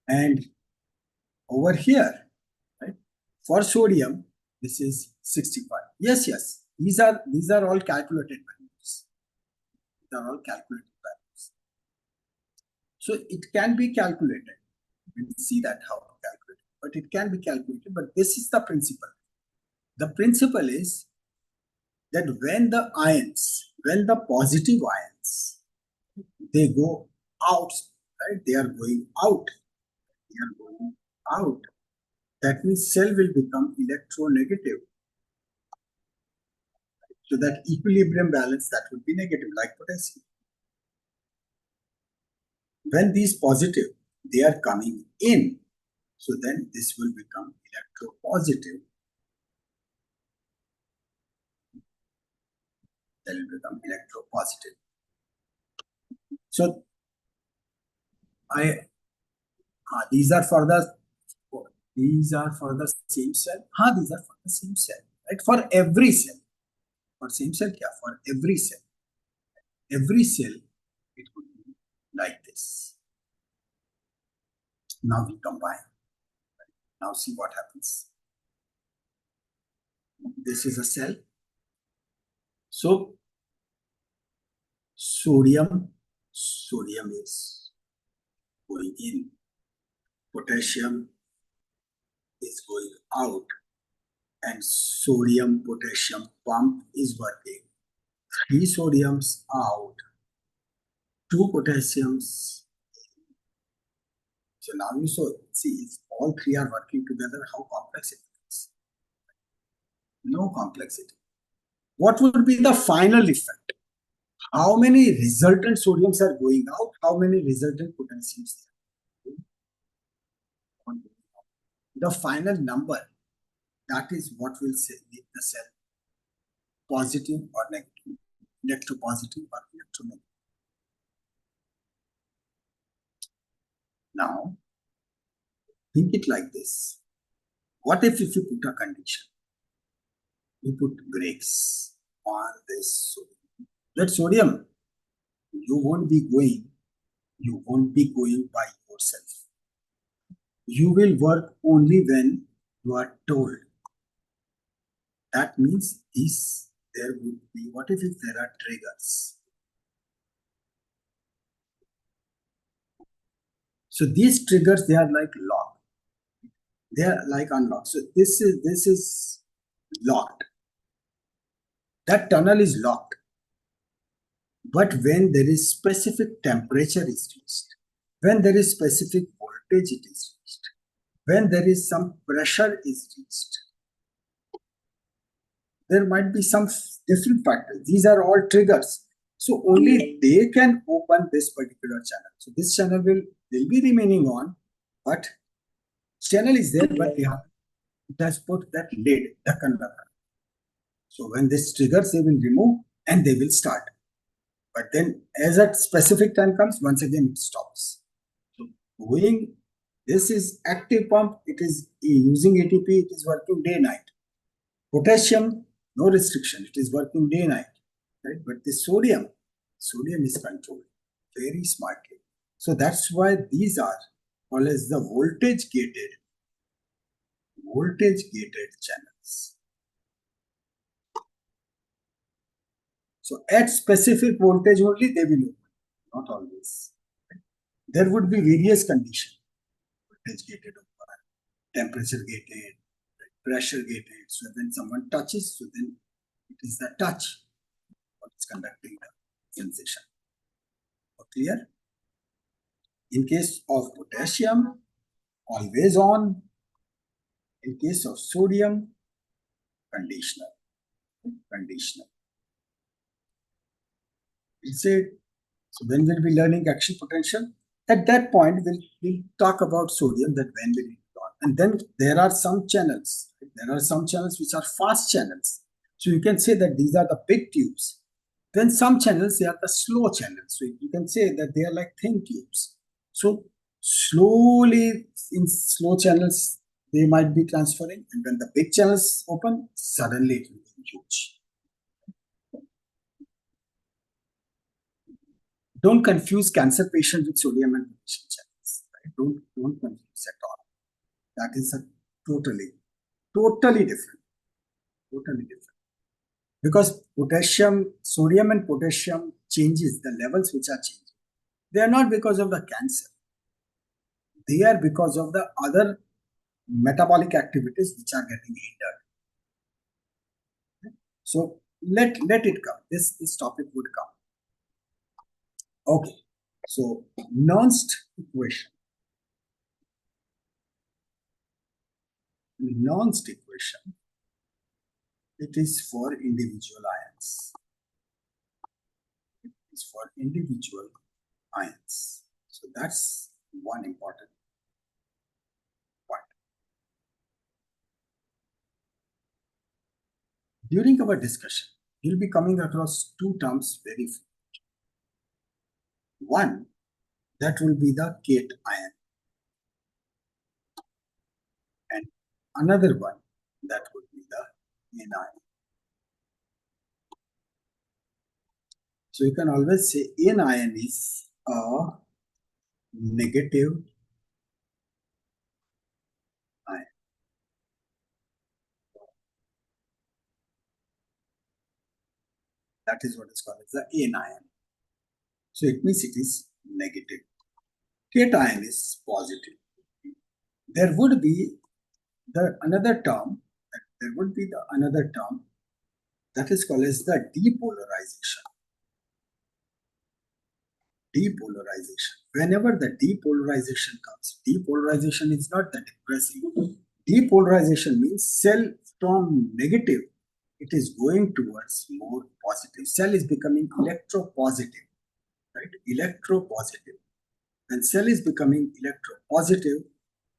[SPEAKER 2] And over here, right, for sodium, this is 65. Yes. These are all calculated values. These are all calculated values. So it can be calculated. We'll see that how to calculate it. But it can be calculated. But this is the principle. The principle is that when the positive ions, they go out, right? They are going out. That means cell will become electronegative. So that equilibrium balance, that would be negative, like potassium. When these positive, they are coming in, so then this will become electropositive. That will become electropositive. So these are for the same cell. These are for the same cell, right? For every cell. For same cell, for every cell. Every cell, it would be like this. Now we combine. Now see what happens. This is a cell. So sodium is going in. Potassium is going out. And sodium potassium pump is working. 3 sodiums out, 2 potassiums. So now you see if all 3 are working together, how complex it is. No complexity. What would be the final effect? How many resultant sodiums are going out? How many resultant potassiums are going? The final number, that is what will say make the cell positive or negative, electropositive or electronegative. Now, think it like this. What if you put a condition? You put brakes on this sodium. That sodium, you won't be going by yourself. You will work only when you are told. That means there would be, what if there are triggers? So these triggers, they are like locked. They are like unlocked. So this is locked. That tunnel is locked. But when there is specific temperature is reached, when there is specific voltage it is reached, when there is some pressure is reached, there might be some different factors. These are all triggers. So only they can open this particular channel. So this channel will be remaining on, but channel is there, but it has put that lid, the conductor. So when this triggers, they will remove and they will start. But then as a specific time comes, once again it stops. So this is active pump, it is using ATP, it is working day-night. Potassium, no restriction, it is working day-night. Right? But the sodium, Sodium is controlled very smartly. So that's why these are called as the voltage gated channels. So at specific voltage only they will open, not always. There would be various conditions: voltage gated open, temperature gated, pressure gated. So when someone touches, so then it is the touch what is conducting the sensation. Clear? In case of potassium, always on. In case of sodium, conditional. So when we'll be learning action potential, at that point we'll talk about sodium, that when will it on. And then there are some channels. There are some channels which are fast channels. So you can say that these are the big tubes. Then some channels, they are the slow channels. So you can say that they are like thin tubes. So slowly in slow channels, they might be transferring. And when the big channels open, suddenly it will be huge. Don't confuse cancer patients with sodium and potassium channels. Right? Don't confuse at all. That is a totally different. Because sodium and potassium changes, the levels which are changing. They are not because of the cancer. They are because of the other metabolic activities which are getting hindered. So let it come. This topic would come. Okay. So Nernst equation. It is for individual ions. So that's one important point. During our discussion, you'll be coming across two terms very frequently. One, that will be the cation ion. And another one, that would be the anion. So you can always say anion is a negative ion. That is what is called as the anion. So it means it is negative. Cation is positive. There would be another term that is called as the depolarization. Whenever the depolarization comes, depolarization is not that depressing. Depolarization means cell from negative, it is going towards more positive. Cell is becoming electropositive, right? Electropositive. When cell is becoming electropositive,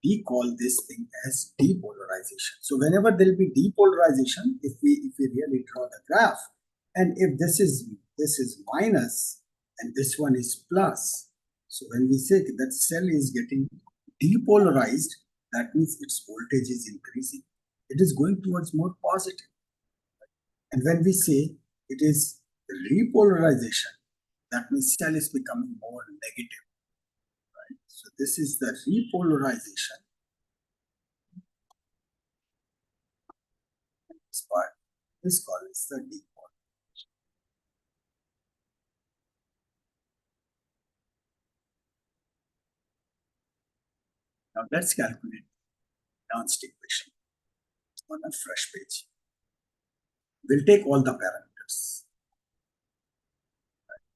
[SPEAKER 2] we call this thing as depolarization. So whenever there will be depolarization, if we really draw the graph, and if this is minus and this one is plus, so when we say that cell is getting depolarized, that means its voltage is increasing. It is going towards more positive. And when we say it is repolarization, that means cell is becoming more negative. Right? So this is the repolarization. This part is called as the depolarization. Now let's calculate Nernst equation on a fresh page. We'll take all the parameters.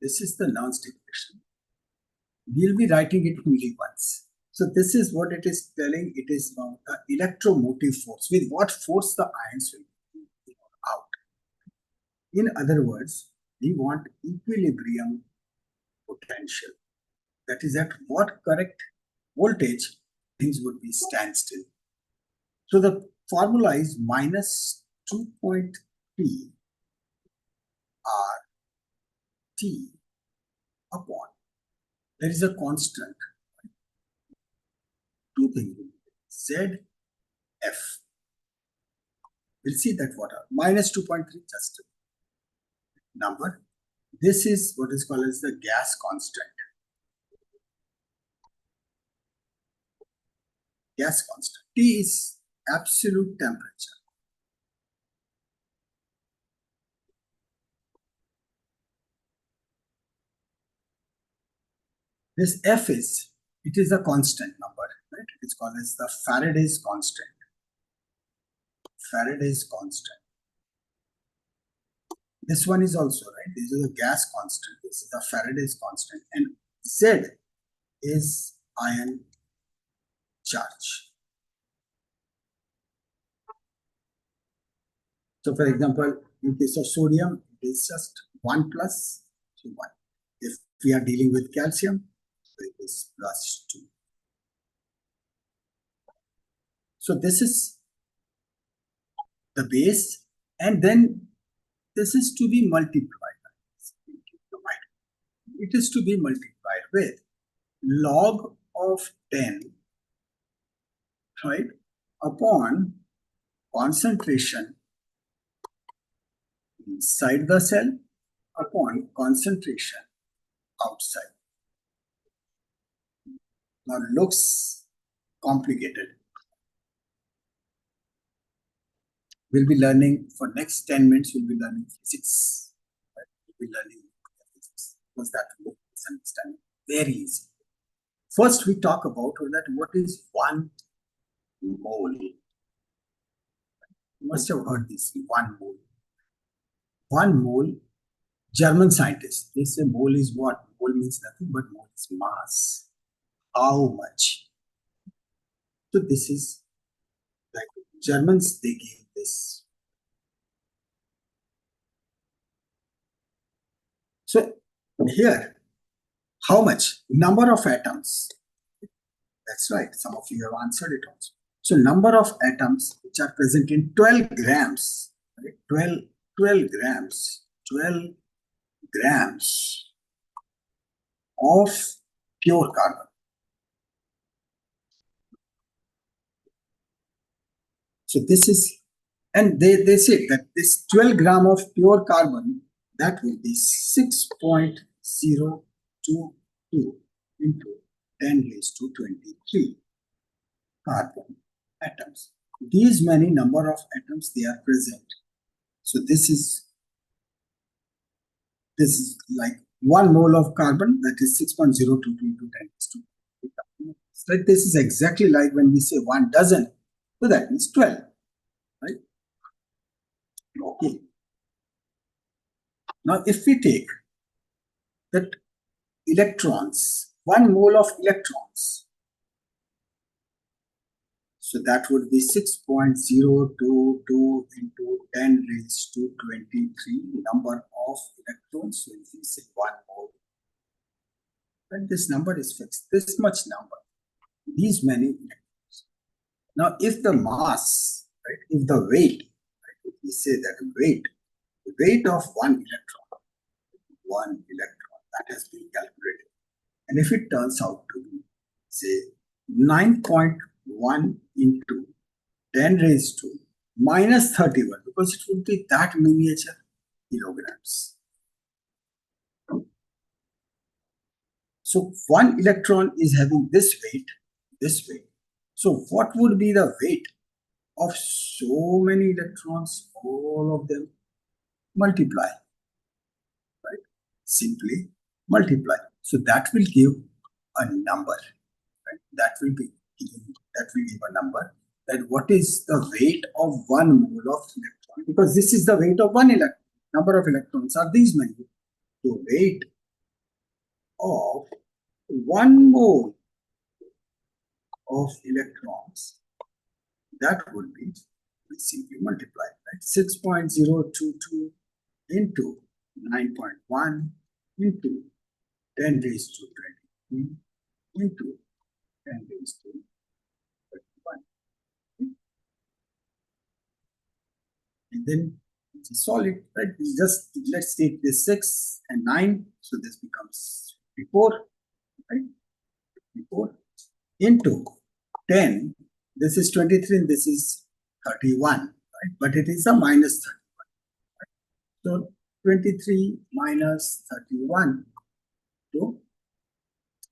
[SPEAKER 2] This is the Nernst equation. We'll be writing it only once. So this is what it is telling. It is about the electromotive force. With what force the ions will be out. In other words, we want equilibrium potential. That is, at what correct voltage things would be standstill. So the formula is minus 2.3 RT upon. There is a constant. Two things. ZF. We'll see that what are minus 2.3 just a number. This is what is called as the gas constant. Gas constant. T is absolute temperature. This F is, it is a constant number, right? It's called as the Faraday's constant. Faraday's constant. This one is also, right? This is a gas constant. This is the Faraday's constant. And Z is ion charge. So for example, in case of sodium, it is just 1 plus 1. If we are dealing with calcium, it is plus 2. So this is the base, and then this is to be multiplied. It is to be multiplied with log of 10, right, upon concentration inside the cell upon concentration outside. Now looks complicated. We'll be learning for next 10 minutes, we'll be learning physics. Right? We'll be learning physics because that will make this understanding very easy. First, we talk about that what is 1 mole. You must have heard this, 1 mole. 1 mole, German scientists, they say mole is what? Mole means nothing but mole is mass. How much? So this is like Germans, they gave this. So here, how much? Number of atoms. That's right. Some of you have answered it also. So number of atoms which are present in 12 grams, right? 12 grams of pure carbon. So this is, and they say that this 12 gram of pure carbon, that will be 6.022 into 10 raised to 23 carbon atoms. These many number of atoms, they are present. So this is like 1 mole of carbon, that is 6.022 into 10 raised to 23. So this is exactly like when we say 1 dozen. So that means 12, right? Okay. Now, if we take that electrons, 1 mole of electrons, so that would be 6.022 into 10 raised to 23 number of electrons. So if we say 1 mole, then this number is fixed, this much number, these many electrons. Now, if the mass, right, if the weight, right, if we say that weight, the weight of 1 electron, that has been calculated. And if it turns out to be, say, 9.1 into 10 raised to minus 31, because it will be that miniature kilograms. So 1 electron is having this weight. So what would be the weight of so many electrons, all of them? Multiply, right? Simply multiply. So that will give a number, right? That will give a number, that what is the weight of 1 mole of electron, because this is the weight of 1 electron. Number of electrons are these many. So weight of 1 mole of electrons, that would be, we simply multiply, right? 6.022 into 9.1 into 10 raised to 23 into 10 raised to 31. And then it's solid, right? We just, let's take this 6 and 9, so this becomes 54, right? 54 into 10, this is 23 and this is 31, right? But it is a minus 31. Right? So 23 minus 31. So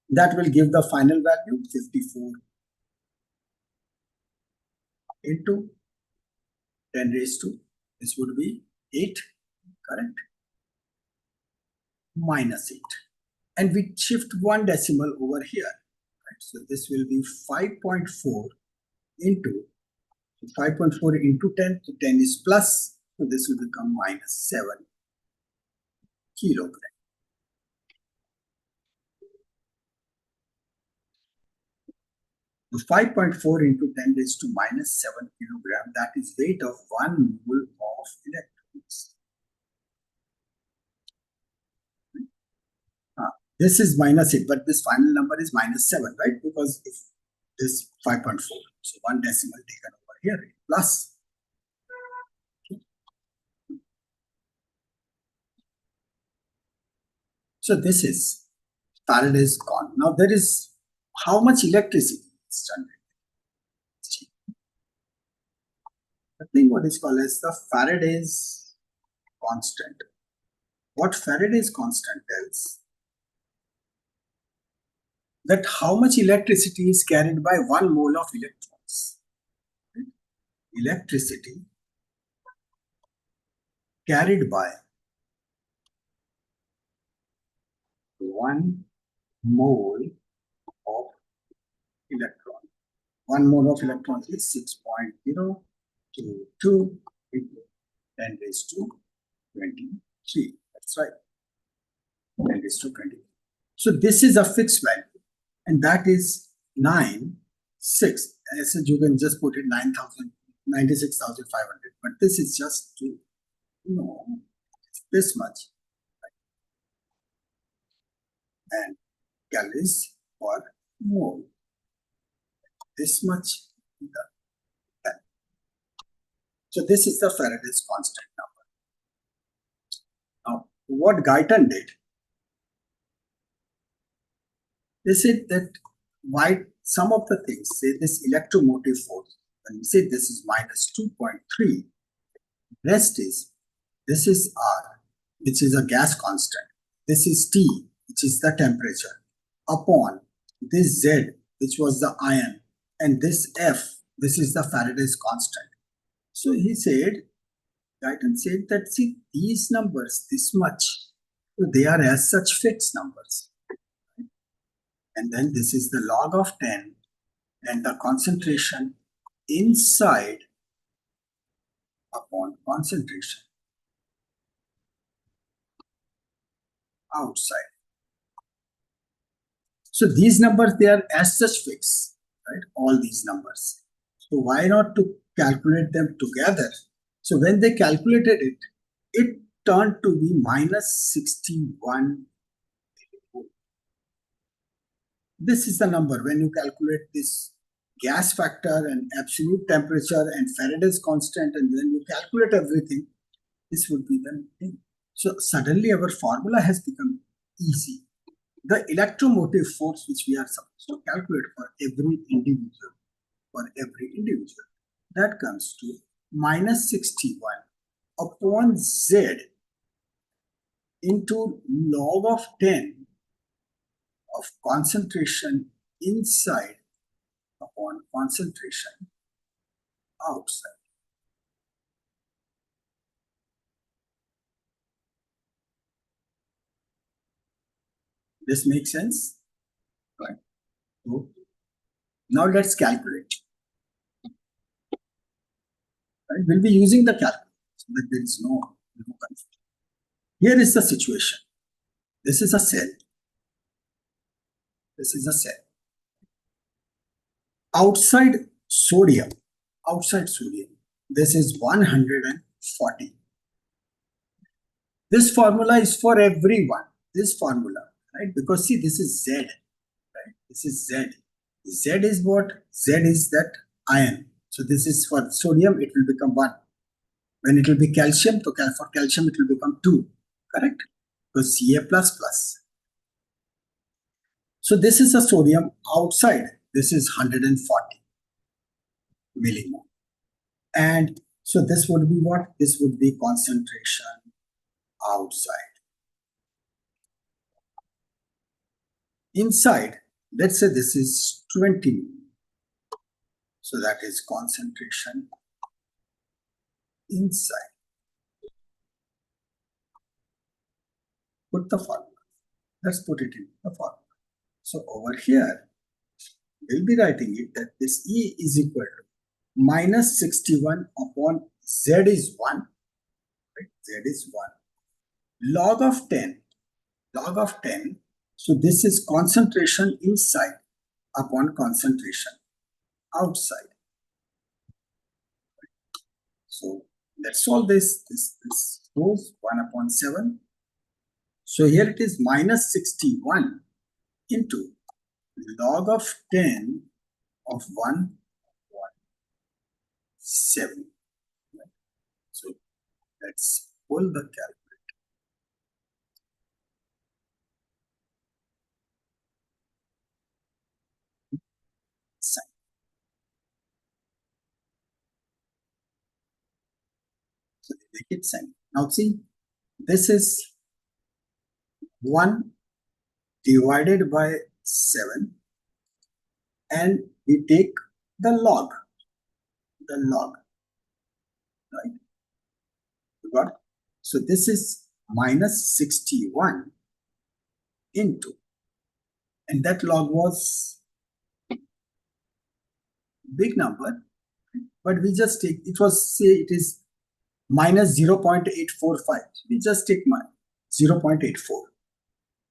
[SPEAKER 2] that will give the final value 54 into 10 raised to, this would be 8, correct? Minus 8. And we shift one decimal over here. Right? So this will be 5.4 into 5.4 into 10. So 10 is plus. So this will become minus 7 kilogram. So 5.4 into 10 raised to minus 7 kilogram. That is weight of 1 mole of electrons. This is minus 8, but this final number is minus 7, right? Because if this 5.4, so one decimal taken over here, plus. So this is Faraday's constant. Now there is how much electricity is generated. The thing what is called as the Faraday's constant. What Faraday's constant tells that how much electricity is carried by 1 mole of electrons. Electricity carried by 1 mole of electron. 1 mole of electrons is 6.022 into 10 raised to 23. That's right. 10 raised to 20. So this is a fixed value, and that is 96. As you can just put it 96,500. But this is just to know this much. And calories per mole. This much. So this is the Faraday's constant number. Now, what Guyton did, they said that why some of the things, say this electromotive force, when we say this is minus 2.3, rest is, this is R, which is a gas constant. This is T, which is the temperature, upon this Z, which was the ion, and this F, this is the Faraday's constant. So he said, Guyton said that, see, these numbers, this much, they are as such fixed numbers. And then this is the log of 10, and the concentration inside upon concentration outside. So these numbers, they are as such fixed, right? All these numbers. So why not to calculate them together? So when they calculated it, it turned to be minus 61. This is the number when you calculate this gas factor and absolute temperature and Faraday's constant, and then you calculate everything, this would be the thing. So suddenly our formula has become easy. The electromotive force which we are supposed to calculate for every individual, that comes to minus 61 upon Z into log of 10 of concentration inside upon concentration outside. This makes sense? Right. So now let's calculate. Right. We'll be using the calculator so that there is no confusion. Here is the situation. This is a cell. This is a cell. Outside sodium, this is 140. This formula is for everyone. This formula, right? Because see, this is Z, right? This is Z. Z is what? Z is that ion. So this is for sodium, it will become 1. When it will be calcium, so for calcium, it will become 2, correct? Because Ca++. So this is a sodium outside. This is 140 millimole. And so this would be what? This would be concentration outside. Inside, let's say this is 20. So that is concentration inside. Put the formula. Let's put it in the formula. So over here, we'll be writing it that this E is equal to minus 61 upon Z is 1. Right? Z is 1. Log of 10. Log of 10. So this is concentration inside upon concentration outside. So let's solve this. This goes 1 upon 7. So here it is minus 61 into log of 10 of 1 7. So let's pull the calculator. Sign. So we make it sign. Now see, this is 1 divided by 7, and we take the log, right? You got it? So this is minus 61 into, and that log was big number, but we just take, it was, say it is minus 0.845. We just take 0.84.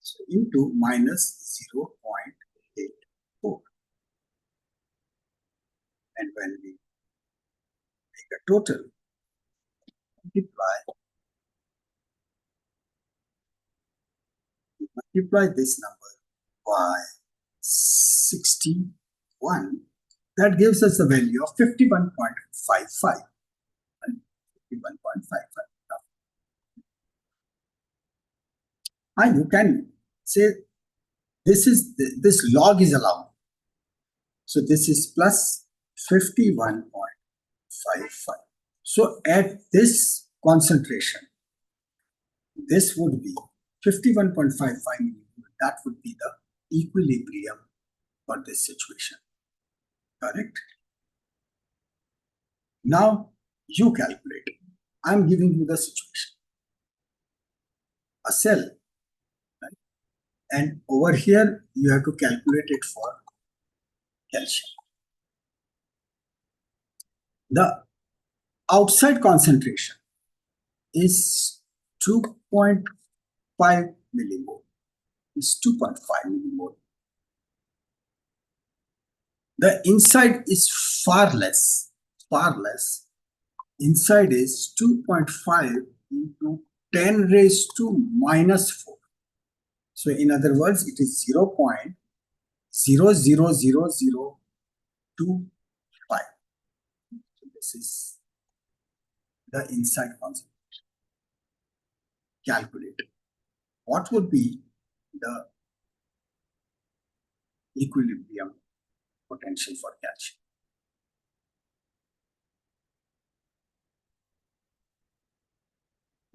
[SPEAKER 2] So into minus 0.84. And when we make a total, multiply this number by 61, that gives us the value of 51.55. 51.55. And you can say this log is allowed. So this is plus 51.55. So at this concentration, this would be 51.55 millimolar. That would be the equilibrium for this situation. Correct? Now you calculate. I'm giving you the situation. A cell, right? And over here you have to calculate it for calcium. The outside concentration is 2.5 millimole. It's 2.5 millimole. The inside is far less. Inside is 2.5 into 10 raised to minus 4. So in other words, it is 0.0000025. So this is the inside concentration. Calculate. What would be the equilibrium potential for calcium?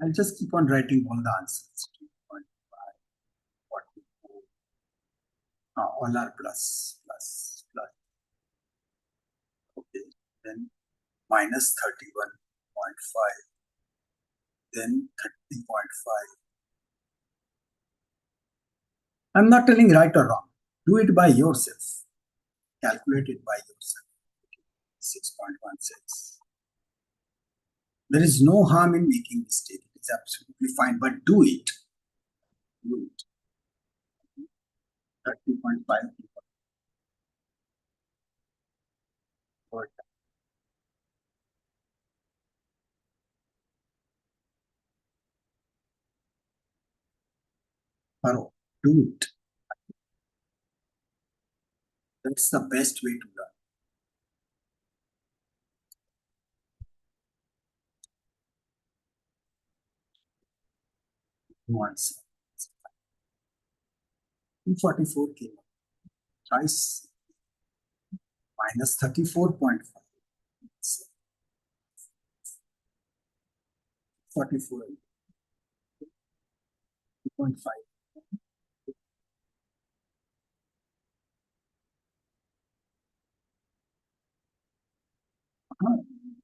[SPEAKER 2] I'll just keep on writing all the answers. 2.5, 44. All are plus. Okay, then minus 31.5, then 30.5. I'm not telling right or wrong. Do it by yourself. Calculate it by yourself. 6.16. There is no harm in making mistake. It is absolutely fine, but do it. 30.5. Do it. That's the best way to learn. Once 244 kilo twice minus 34.5. 44. 30.5.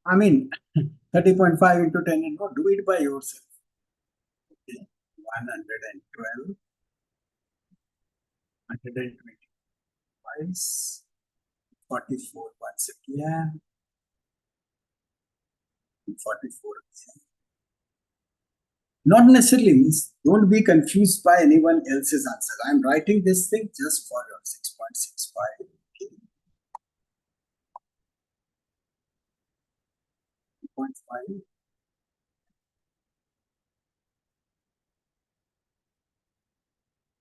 [SPEAKER 2] I mean, 30.5 into 10 and go, do it by yourself. Okay. 112, 125, 44 once again, 44 again. Not necessarily means don't be confused by anyone else's answer. I'm writing this thing just for your 6.65. Okay. 2.5.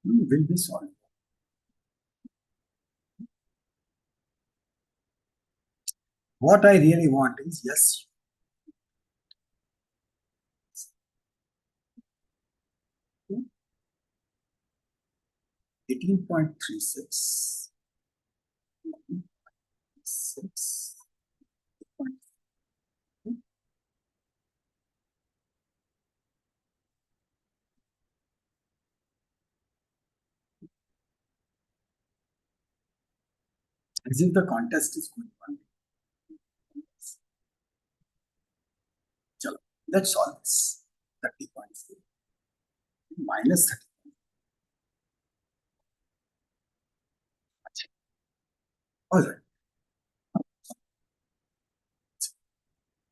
[SPEAKER 2] Will be solved. What I really want is, yes, 18.36, 6. As if the contest is going on. Chalo, let's solve this. 30.4 minus 30. All right.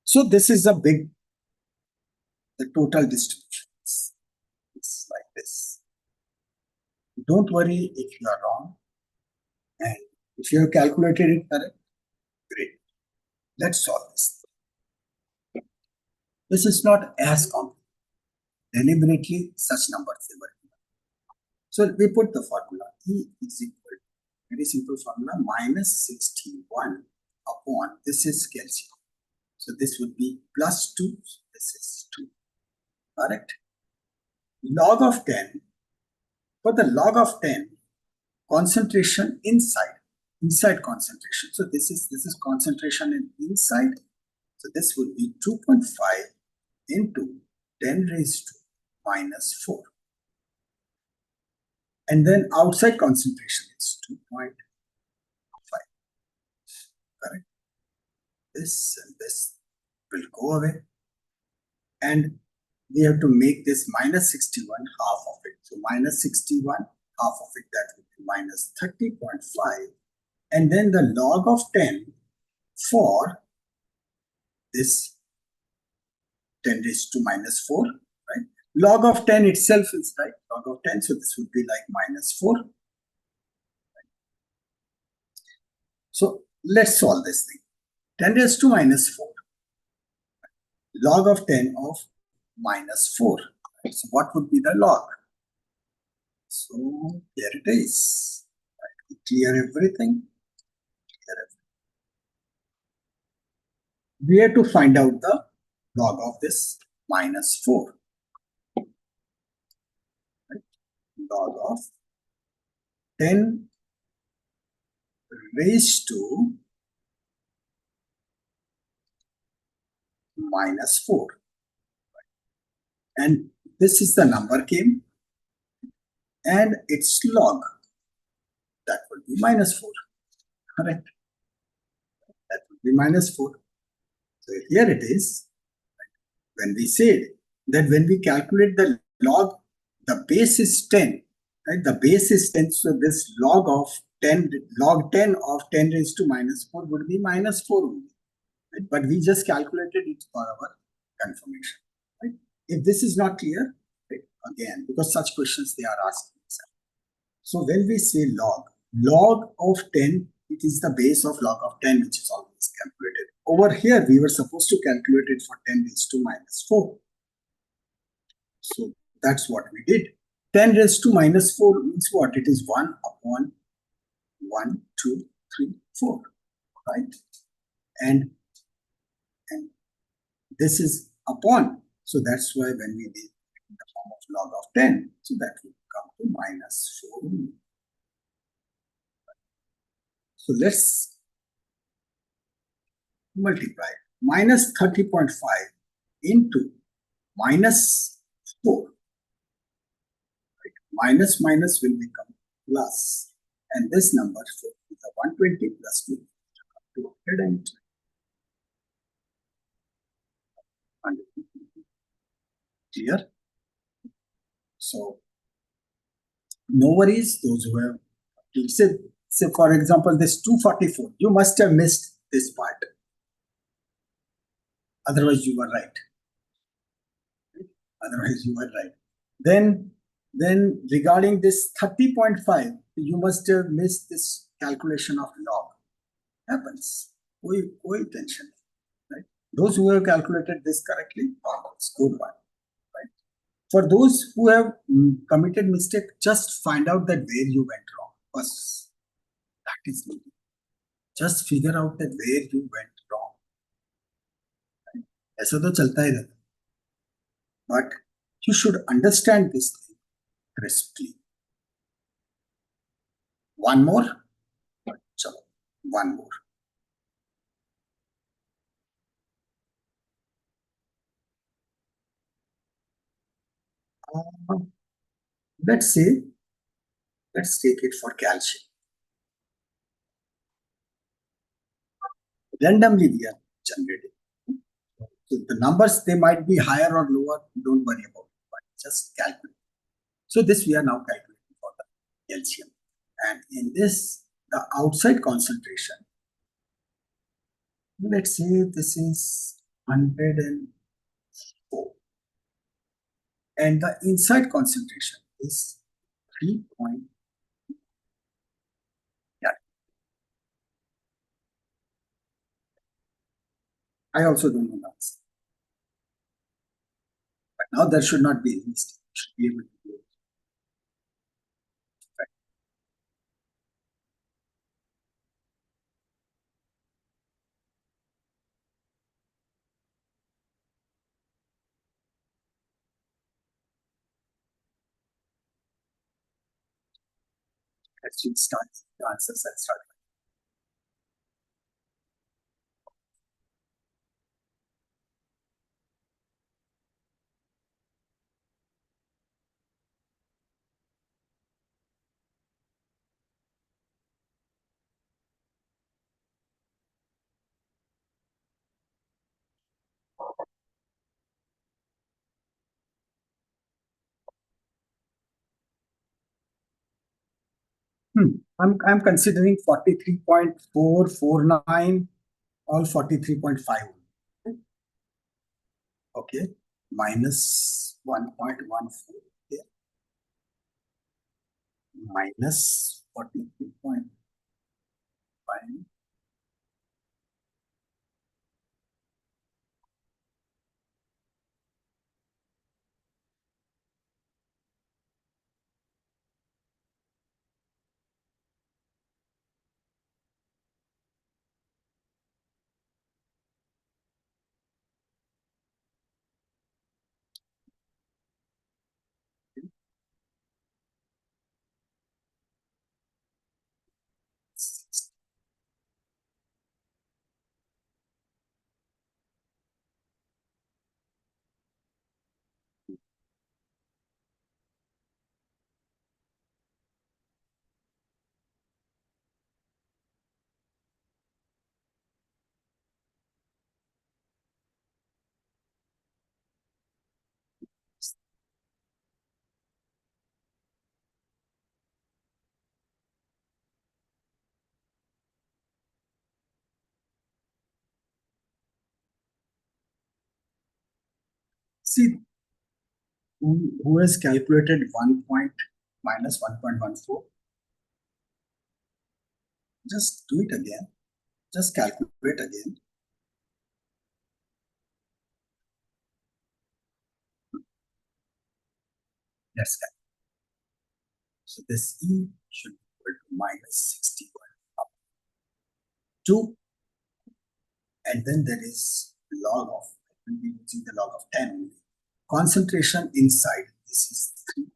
[SPEAKER 2] So this is a big, the total distribution is like this. Don't worry if you are wrong, and if you have calculated it correct, great. Let's solve this. This is not as complicated. Deliberately, such numbers they were given. So we put the formula E is equal to, very simple formula, minus 61 upon, this is calcium. So this would be plus 2, this is 2. Correct? Log of 10, for the log of 10, concentration inside concentration. So this is concentration in inside. So this would be 2.5 into 10 raised to minus 4. And then outside concentration is 2.5. Correct? This and this will go away. And we have to make this minus 61 half of it. So minus 61 half of it, that would be minus 30.5. And then the log of 10 for this 10 raised to minus 4, right? Log of 10 itself is right, log of 10, so this would be like minus 4. Right? So let's solve this thing. 10 raised to minus 4. Log of 10 of minus 4. Right? So what would be the log? So here it is. Right? Clear everything. We have to find out the log of this minus 4. Right? Log of 10 raised to minus 4. Right? And this is the number came, and its log, that would be minus 4. Correct? That would be minus 4. So here it is. When we said that when we calculate the log, the base is 10, right? The base is 10, so this log of 10, log 10 of 10 raised to minus 4 would be minus 4 only, right? But we just calculated it for our confirmation, right? If this is not clear, right, again, because such questions they are asking. So when we say log of 10, it is the base of log of 10, which is always calculated. Over here, we were supposed to calculate it for 10 raised to minus 4. So that's what we did. 10 raised to minus 4 means what? It is 1 upon 1, 2, 3, 4, right? And this is upon. So that's why when we did in the form of log of 10, so that will come to minus 4. So let's multiply minus 30.5 into minus 4. minus minus will become plus, and this number should be the 120 plus 2, 200 and clear. So no worries, those who have say for example this 244, you must have missed this part, otherwise you were right. Then regarding this 30.5, you must have missed this calculation of log. Happens. Koi tension, right? Those who have calculated this correctly, good one, right? For those who have committed mistake, just find out that where you went wrong first. That is needed. Just figure out that where you went wrong. Right? ऐसा तो चलता ही रहता, but you should understand this thing crisply. One more. Chalo, one more. Let's take it for calcium. Randomly we are generating. So the numbers, they might be higher or lower, don't worry about it, but just calculate. So this we are now calculating for the calcium. And in this, the outside concentration, let's say this is 104. And the inside concentration is 3. I also don't know the answer. But now there should not be any mistake. You should be able to do it. Right. Let's start the answers and start. I'm considering 43.449 or 43.5. Okay, minus 1.14 here, minus 43.5. See, who has calculated 1 point minus 1.14? Just do it again. Just calculate again. Yes. So this E should be equal to minus 61.2. And then there is log of, we'll be using the log of 10. Concentration inside, this is 3.9.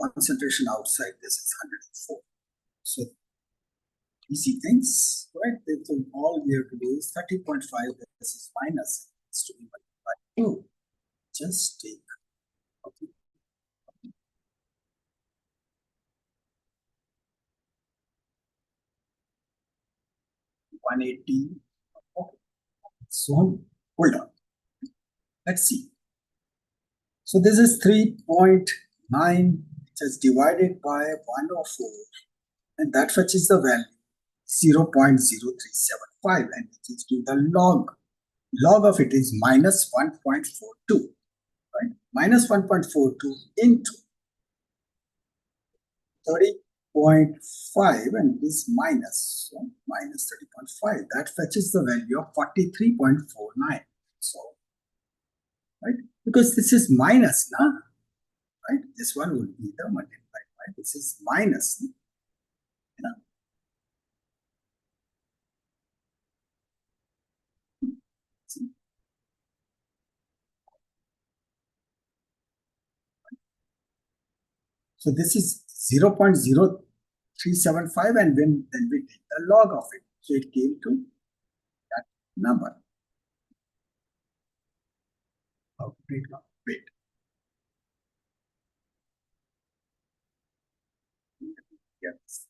[SPEAKER 2] Concentration outside, this is 104. So easy things, right? So all we have to do is 30.5, this is minus, it's to be multiplied by 2. Just take, okay. 180. Okay. So hold on. Let's see. So this is 3.9, which is divided by 104, and that fetches the value 0.0375, and which is to the log. Log of it is minus 1.42, right? Minus 1.42 into 30.5, and it is minus, so minus 30.5. That fetches the value of 43.49. So, right? Because this is minus, na? Right? This one would be the multiplied by, this is minus. You know? See? So this is 0.0375, and then we take the log of it. So it came to that number. Oh, wait. Yes.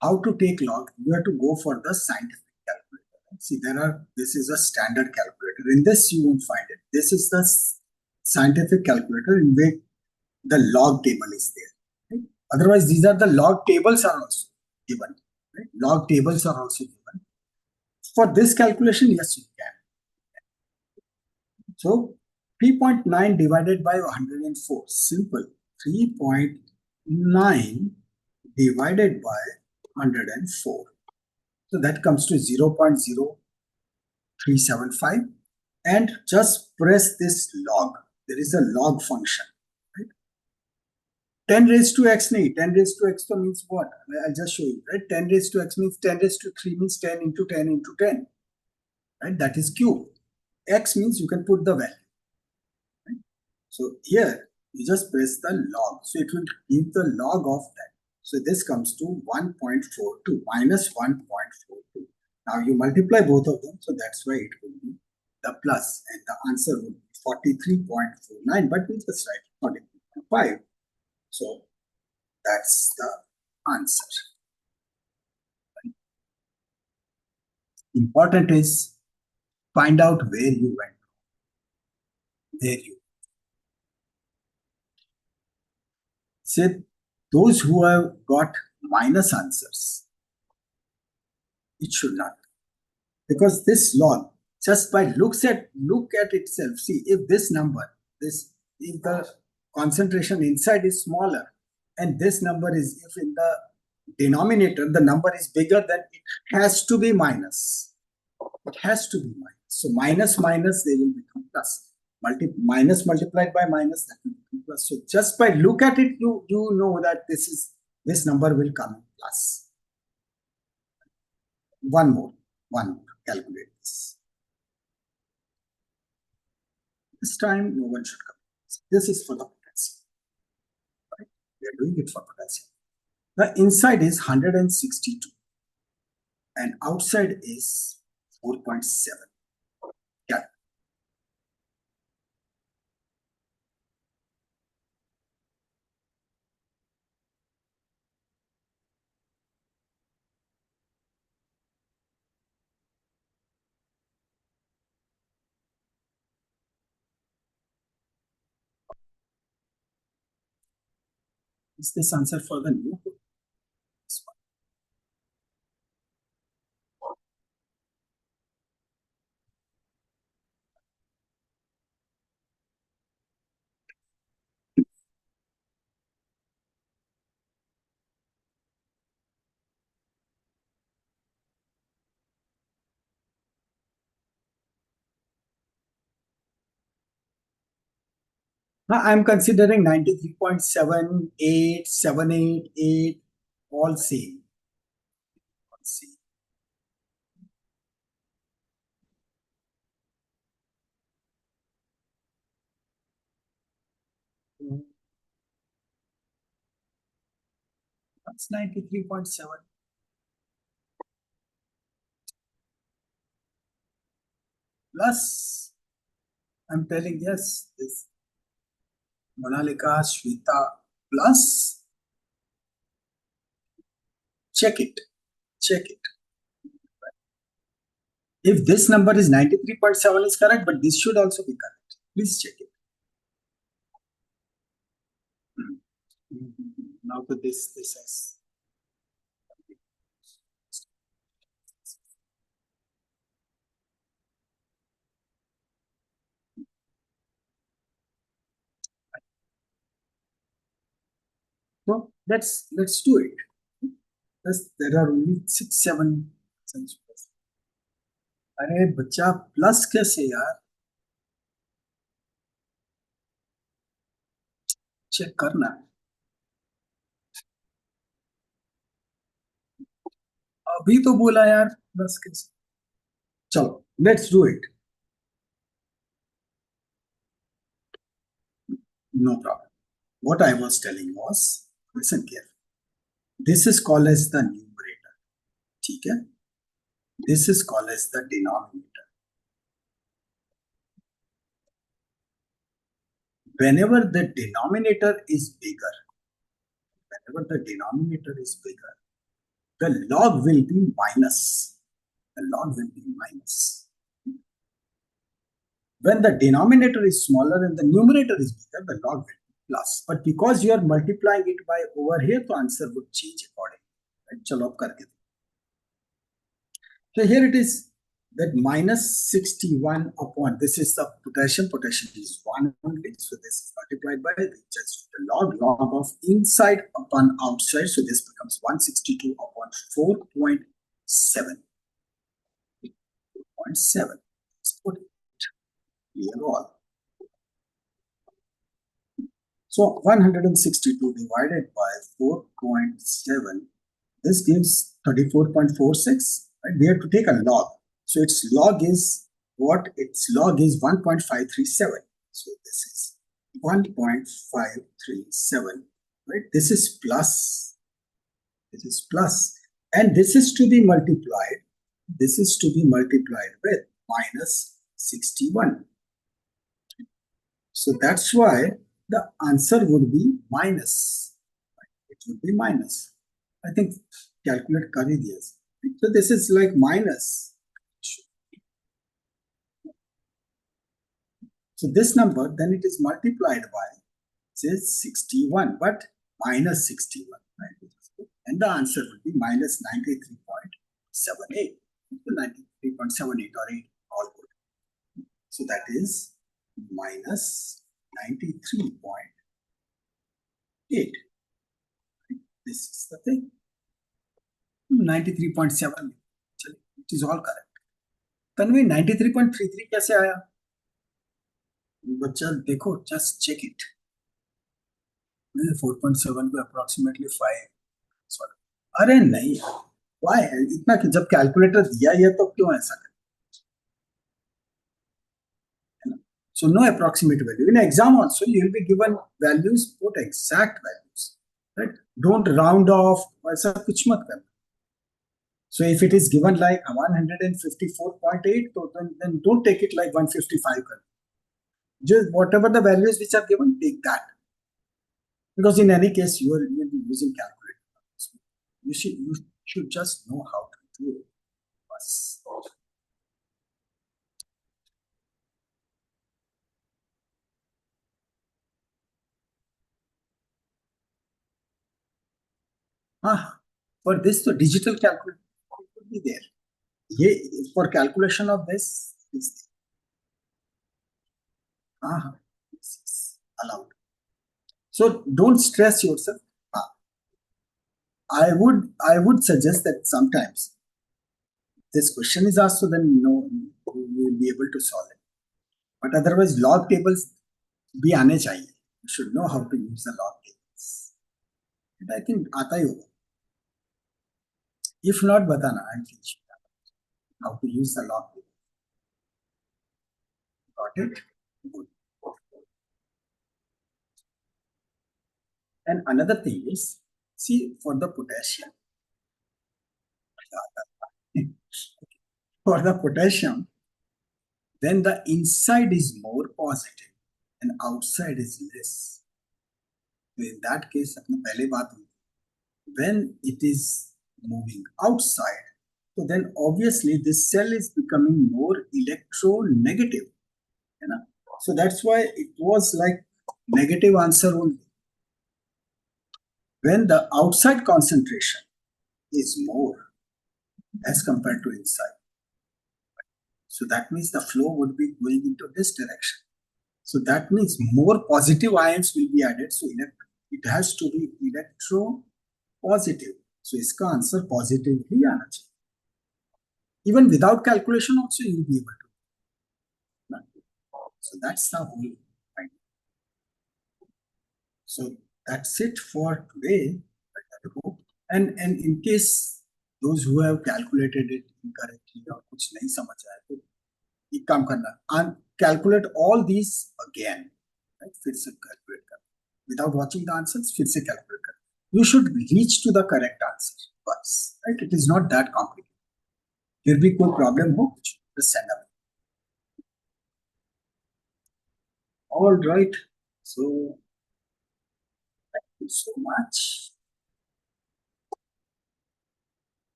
[SPEAKER 2] How to take log? You have to go for the scientific calculator. See, this is a standard calculator. In this, you won't find it. This is the scientific calculator in which the log table is there. Right? Otherwise, these are the log tables are also given. Right? Log tables are also given. For this calculation, yes, you can. So 3.9 divided by 104. Simple. 3.9 divided by 104. So that comes to 0.0375, and just press this log. There is a log function, right? 10 raised to x nahi. 10 raised to x means what? I'll just show you, right? 10 raised to x means 10 raised to 3 means 10 into 10 into 10, right? That is cube. X means you can put the value, right? So here you just press the log. So it will give the log of that. So this comes to 1.42 minus 1.42. Now you multiply both of them, so that's why it will be the plus, and the answer would be 43.49, but we just write 43.5. So that's the answer. Right? Important is find out where you went. Say those who have got minus answers, it should not, because this log, just by look at itself, see if this number, if the concentration inside is smaller, and this number is, if in the denominator the number is bigger, then it has to be minus. It has to be minus. So minus, they will become plus. Minus multiplied by minus, that will become plus. So just by look at it, you know that this number will come in plus. One more. Calculate this. This time no one should come. This is for the potassium. Right? We are doing it for potassium. The inside is 162 and outside is 4.7. Yeah. Is this answer for the new? This one. Now I'm considering 93.78, 788, all same. That's 93.7. Plus, I'm telling yes, this Monalika, Shweta, plus check it. If this number is 93.7 is correct, but this should also be correct. Please check it. Now to this is. So let's do it. There are only 6-7 sentences. अरे बच्चा plus कैसे यार? Check करना. अभी तो बोला यार plus कैसे. चलो, let's do it. No problem. What I was telling was, listen carefully. This is called as the numerator. ठीक है? This is called as the denominator. Whenever the denominator is bigger, the log will be minus. When the denominator is smaller and the numerator is bigger, the log will be plus. But because you are multiplying it by over here, the answer would change accordingly. Right? Chalo, ab karke. So here it is that minus 61 upon, this is the potassium is 1 only, so this is multiplied by just the log of inside upon outside, so this becomes 162 upon 4.7. 4.7. Let's put it here all. So 162 divided by 4.7, this gives 34.46. Right? We have to take a log. So its log is what? Its log is 1.537. So this is 1.537. Right? This is plus. And this is to be multiplied. With minus 61. So that's why the answer would be minus. It would be minus. I think calculate kar hi diya. So this is like minus. So this number, then it is multiplied by, say, 61, but minus 61. Right? And the answer would be minus 93.78. 93.78 or 8, all good. So that is minus 93.8. This is the thing. 93.7. It is all correct. Tanvi, 93.33 कैसे आया? बच्चा देखो, just check it. 4.7 को approximately 5. Sorry. अरे नहीं, why? इतना कि जब कैलकुलेटर दिया है तो क्यों ऐसा कर? So no approximate value. In exam also, you will be given values, put exact values. Right? Don't round off. ऐसा कुछ मत करना. So if it is given like 154.8, then don't take it like 155. Just whatever the values which are given, take that. Because in any case, you will be using calculator. You should just know how to do it. For this, the digital calculator could be there. For calculation of this is this is allowed. So don't stress yourself. I would suggest that sometimes this question is asked, so then you will be able to solve it. But otherwise, log tables bhi aane chahiye. You should know how to use the log tables. And I think aata hi hoga. If not, batana, I'll teach you how to use the log table. Got it? Good. And another thing is, see, for the potassium, then the inside is more positive and outside is less. So in that case, when it is moving outside, so then obviously this cell is becoming more electronegative. You know? So that's why it was like negative answer only. When the outside concentration is more as compared to inside. So that means the flow would be going into this direction. So that means more positive ions will be added. So it has to be electro positive. So iska answer positive hi aana chahiye. Even without calculation also you will be able to. So that's the whole point. So that's it for today. And in case those who have calculated it incorrectly or कुछ नहीं समझ आया तो एक काम करना, calculate all these again, right? फिर से calculate करना, without watching the answers, फिर से calculate करना. You should reach to the correct answer once, right? It is not that complicated. फिर भी कोई problem हो, just send up. All right. So thank you so much.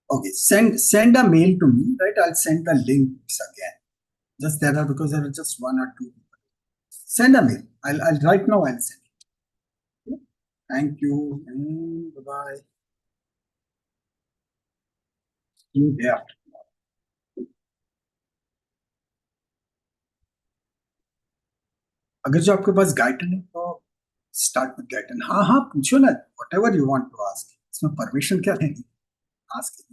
[SPEAKER 2] Okay, send a mail to me, right? I'll send the links again. Just because there are just one or two people. Send a mail. I'll right now I'll send it. Okay? Thank you. Bye bye. See you there. अगर जो आपके पास Guyton है तो start with Guyton. हाँ पूछो ना, whatever you want to ask. इसमें permission क्या लेनी? Ask it.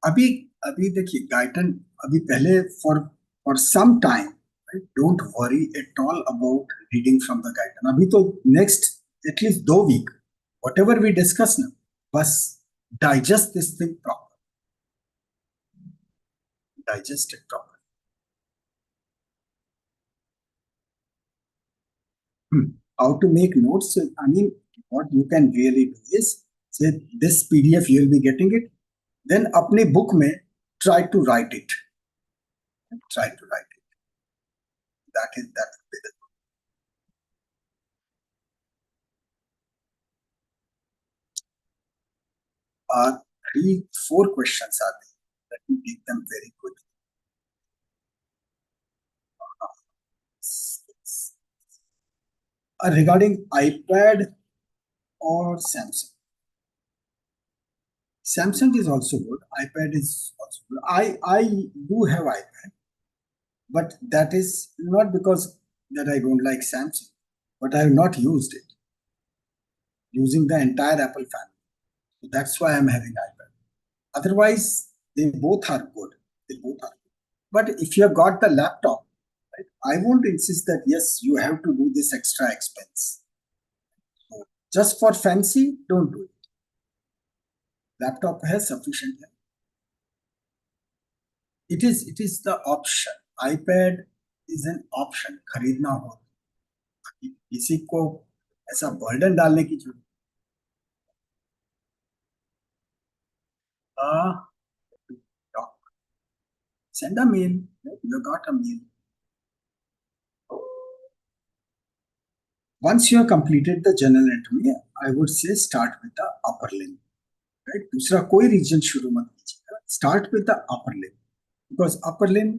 [SPEAKER 2] अभी देखिए गाइटन अभी पहले for some time, right? Don't worry at all about reading from the guidance. अभी तो next at least 2 week, whatever we discuss now, बस digest this thing properly. Digest it properly. How to make notes? So, I mean, what you can really do is say this PDF you will be getting it. Then अपने book में try to write it. Try to write it. That would be the goal. 3-4 questions are there. Let me take them very quickly. Regarding iPad or Samsung. Samsung is also good. iPad is also good. I do have iPad, but that is not because that I don't like Samsung, but I have not used it. Using the entire Apple family. So that's why I'm having iPad. Otherwise, they both are good. They both are good. But if you have got the laptop, right, I won't insist that yes, you have to do this extra expense. So just for fancy, don't do it. Laptop has sufficient. It is the option. iPad is an option. खरीदना हो किसी को ऐसा burden डालने की जरूरत. Send a mail. You got a mail. Once you have completed the journal entry, I would say start with the upper limb. Right? दूसरा कोई region शुरू मत कीजिएगा. Start with the upper limb because upper limb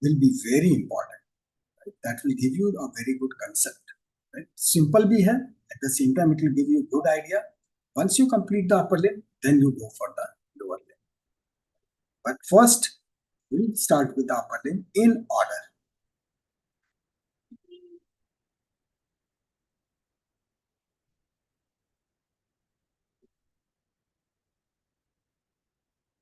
[SPEAKER 2] will be very important. Right? That will give you a very good concept. Right? Simple bhi hai. At the same time, it will give you a good idea. Once you complete the upper limb, then you go for the lower limb. But first, we'll start with the upper limb in order.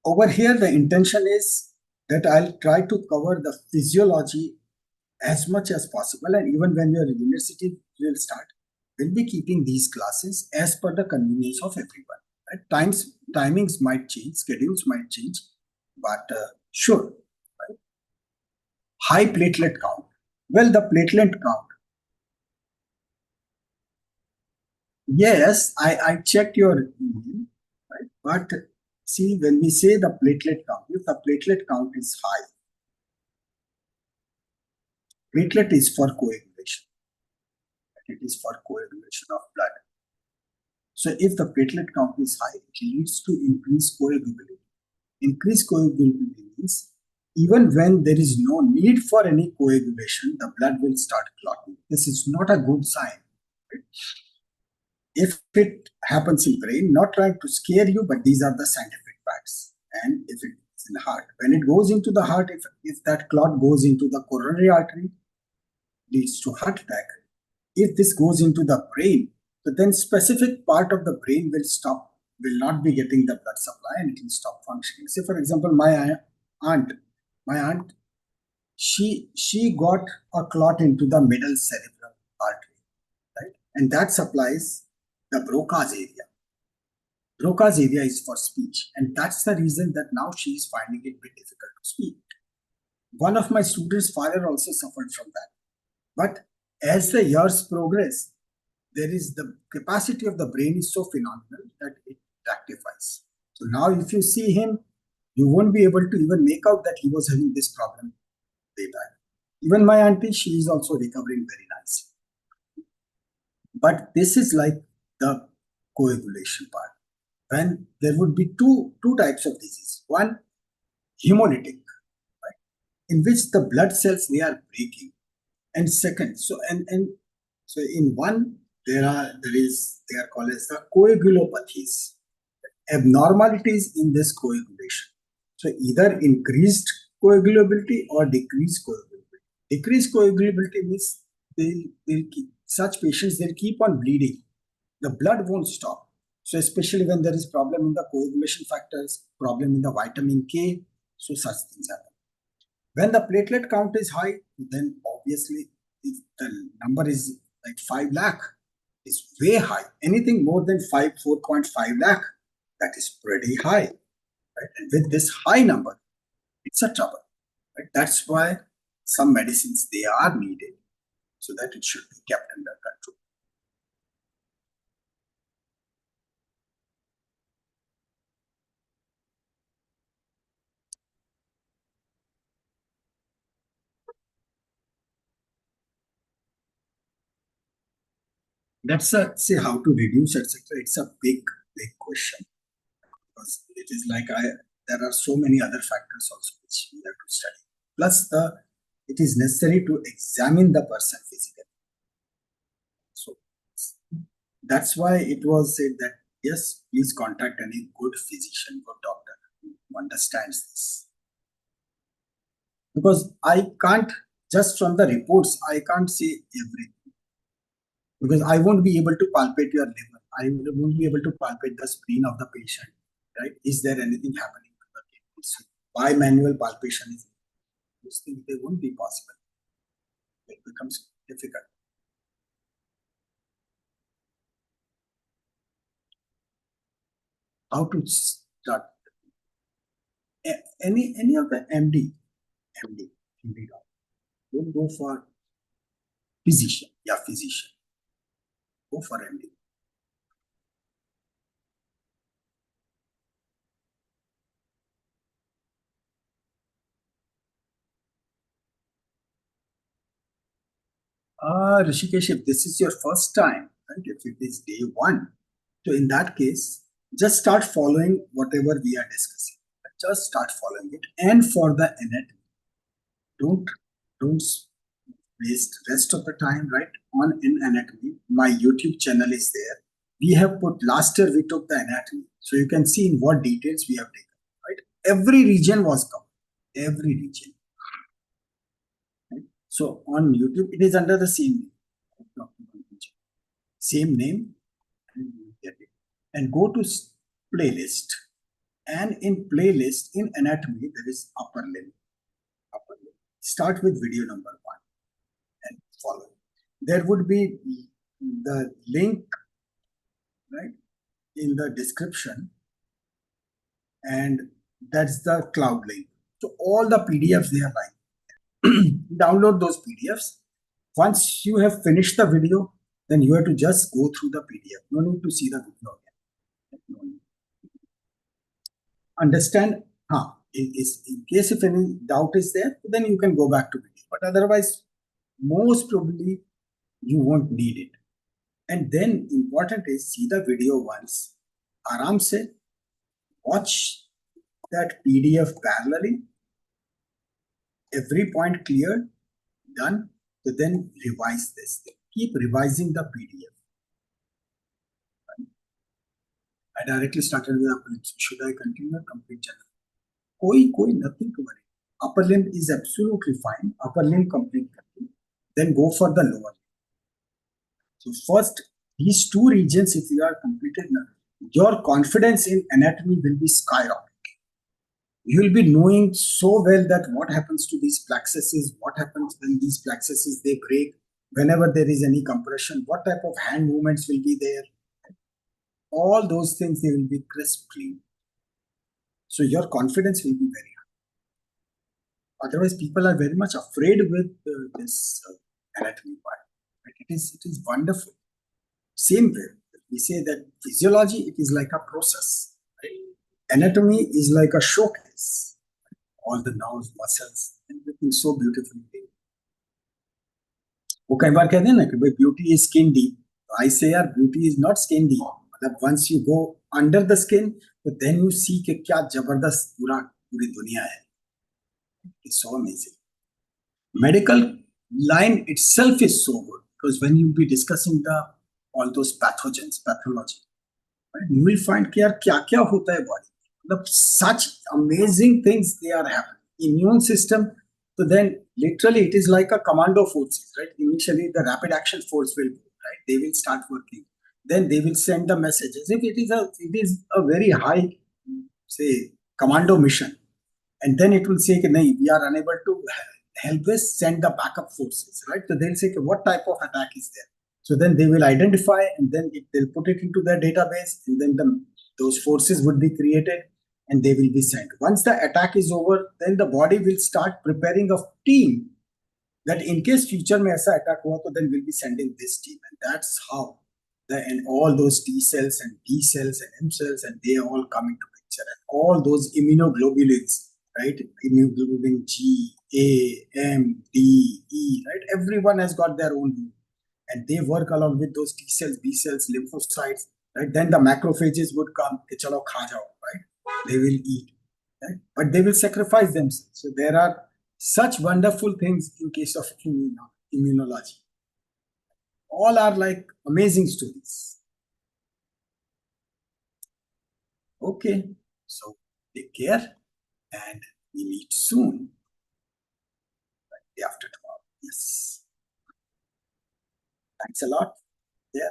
[SPEAKER 2] Over here, the intention is that I'll try to cover the physiology as much as possible. And even when your university will start, we'll be keeping these classes as per the convenience of everyone. Right? Timings might change, schedules might change, but sure. Right? High platelet count. Well, the platelet count. Yes, I checked your email, right? But see, when we say the platelet count, if the platelet count is high, platelet is for coagulation. It is for coagulation of blood. So if the platelet count is high, it leads to increased coagulability. Increased coagulability means even when there is no need for any coagulation, the blood will start clotting. This is not a good sign. Right? If it happens in brain, not trying to scare you, but these are the scientific facts. And if it is in the heart, when it goes into the heart, if that clot goes into the coronary artery, leads to heart attack. If this goes into the brain, so then specific part of the brain will not be getting the blood supply and it will stop functioning. Say, for example, my aunt, she got a clot into the middle cerebral artery, right? And that supplies the Broca's area. Broca's area is for speech, and that's the reason that now she is finding it a bit difficult to speak. One of my students' father also suffered from that. But as the years progress, there is the capacity of the brain is so phenomenal that it rectifies. So now if you see him, you won't be able to even make out that he was having this problem way back. Even my auntie, she is also recovering very nicely. But this is like the coagulation part. When there would be two types of disease. One, hemolytic, right, in which the blood cells, they are breaking. And second, so in one, they are called as the coagulopathies, abnormalities in this coagulation. So either increased coagulability or decreased coagulability. Decreased coagulability means such patients, they'll keep on bleeding. The blood won't stop. So especially when there is problem in the coagulation factors, problem in the vitamin K, so such things happen. When the platelet count is high, then obviously if the number is like 5 lakh, it's way high. Anything more than 4.5 lakh, that is pretty high, right? And with this high number, it's a trouble, right? That's why some medicines, they are needed so that it should be kept under control. Let's say how to reduce, etc. It's a big question, because it is like there are so many other factors also which we have to study. Plus, it is necessary to examine the person physically. So that's why it was said that yes, please contact any good physician, good doctor who understands this. Because I can't, just from the reports, I can't say everything. Because I won't be able to palpate your liver. I won't be able to palpate the spleen of the patient, right? Is there anything happening to the kidney? So bimanual palpation is, those things, they won't be possible. It becomes difficult. How to start? Any of the MD doc. Don't go for physician. Yeah, physician. Go for MD. Rishikesh, if this is your first time, right? If it is day one, so in that case, just start following whatever we are discussing. Just start following it. And for the anatomy, don't waste rest of the time, right? On in anatomy, my YouTube channel is there. We have put, last year we took the anatomy, so you can see in what details we have taken, right? Every region was covered, every region. Right? So on YouTube, it is under the same name, same name, and you get it. And go to playlist, and in playlist in anatomy there is upper limb. Start with video number 1 and follow. There would be the link, right, in the description, and that's the cloud link. So all the PDFs, they are like download those PDFs. Once you have finished the video, then you have to just go through the PDF. No need to see the video again. No need. Understand, in case if any doubt is there, then you can go back to video. But otherwise, most probably you won't need it. And then important is see the video once. Aram se watch that PDF parallelly. Every point cleared, done. So then revise this. Keep revising the PDF. I directly started with upper limb. Should I continue or complete channel? Nothing to worry. Upper limb is absolutely fine. Upper limb complete. Then go for the lower limb. So first, these two regions, if you are completed now, your confidence in anatomy will be skyrocketing. You will be knowing so well that what happens to these plexuses, what happens when these plexuses they break, whenever there is any compression, what type of hand movements will be there. All those things, they will be crisp clean. So your confidence will be very high. Otherwise, people are very much afraid with this anatomy part. Right? It is wonderful. Same way, we say that physiology, it is like a process. Right? Anatomy is like a showcase. All the nerves, muscles, everything so beautifully done. वो कई बार कहते हैं ना कि भाई beauty is skin deep. I say यार beauty is not skin deep. मतलब once you go under the skin, then you see कि क्या जबरदस्त पूरी दुनिया है. It's so amazing. Medical line itself is so good because when you be discussing all those pathogens, pathology, right, you will find कि यार क्या क्या होता है body. Such amazing things they are happening. Immune system, so then literally it is like a commando forces, right? Initially the rapid action force will go, right? They will start working. Then they will send the messages. If it is a very high, say, commando mission, and then it will say, no, we are unable to help this, send the backup forces, right? So they'll say, what type of attack is there? So then they will identify, and then they'll put it into their database, and then those forces would be created, and they will be sent. Once the attack is over, then the body will start preparing a team that in case future mein aisa attack hua, to then we'll be sending this team. And that's how and all those T cells and B cells and M cells, and they all come into picture. And all those immunoglobulins, right? Immunoglobulin G, A, M, D, E, right? Everyone has got their own role. And they work along with those T cells, B cells, lymphocytes, right? Then the macrophages would come, chalo kha jao, right? They will eat, right? But they will sacrifice themselves. So there are such wonderful things in case of immunology. All are like amazing stories. Okay, so take care and we meet soon. Day after tomorrow. Yes. Thanks a lot. Yeah.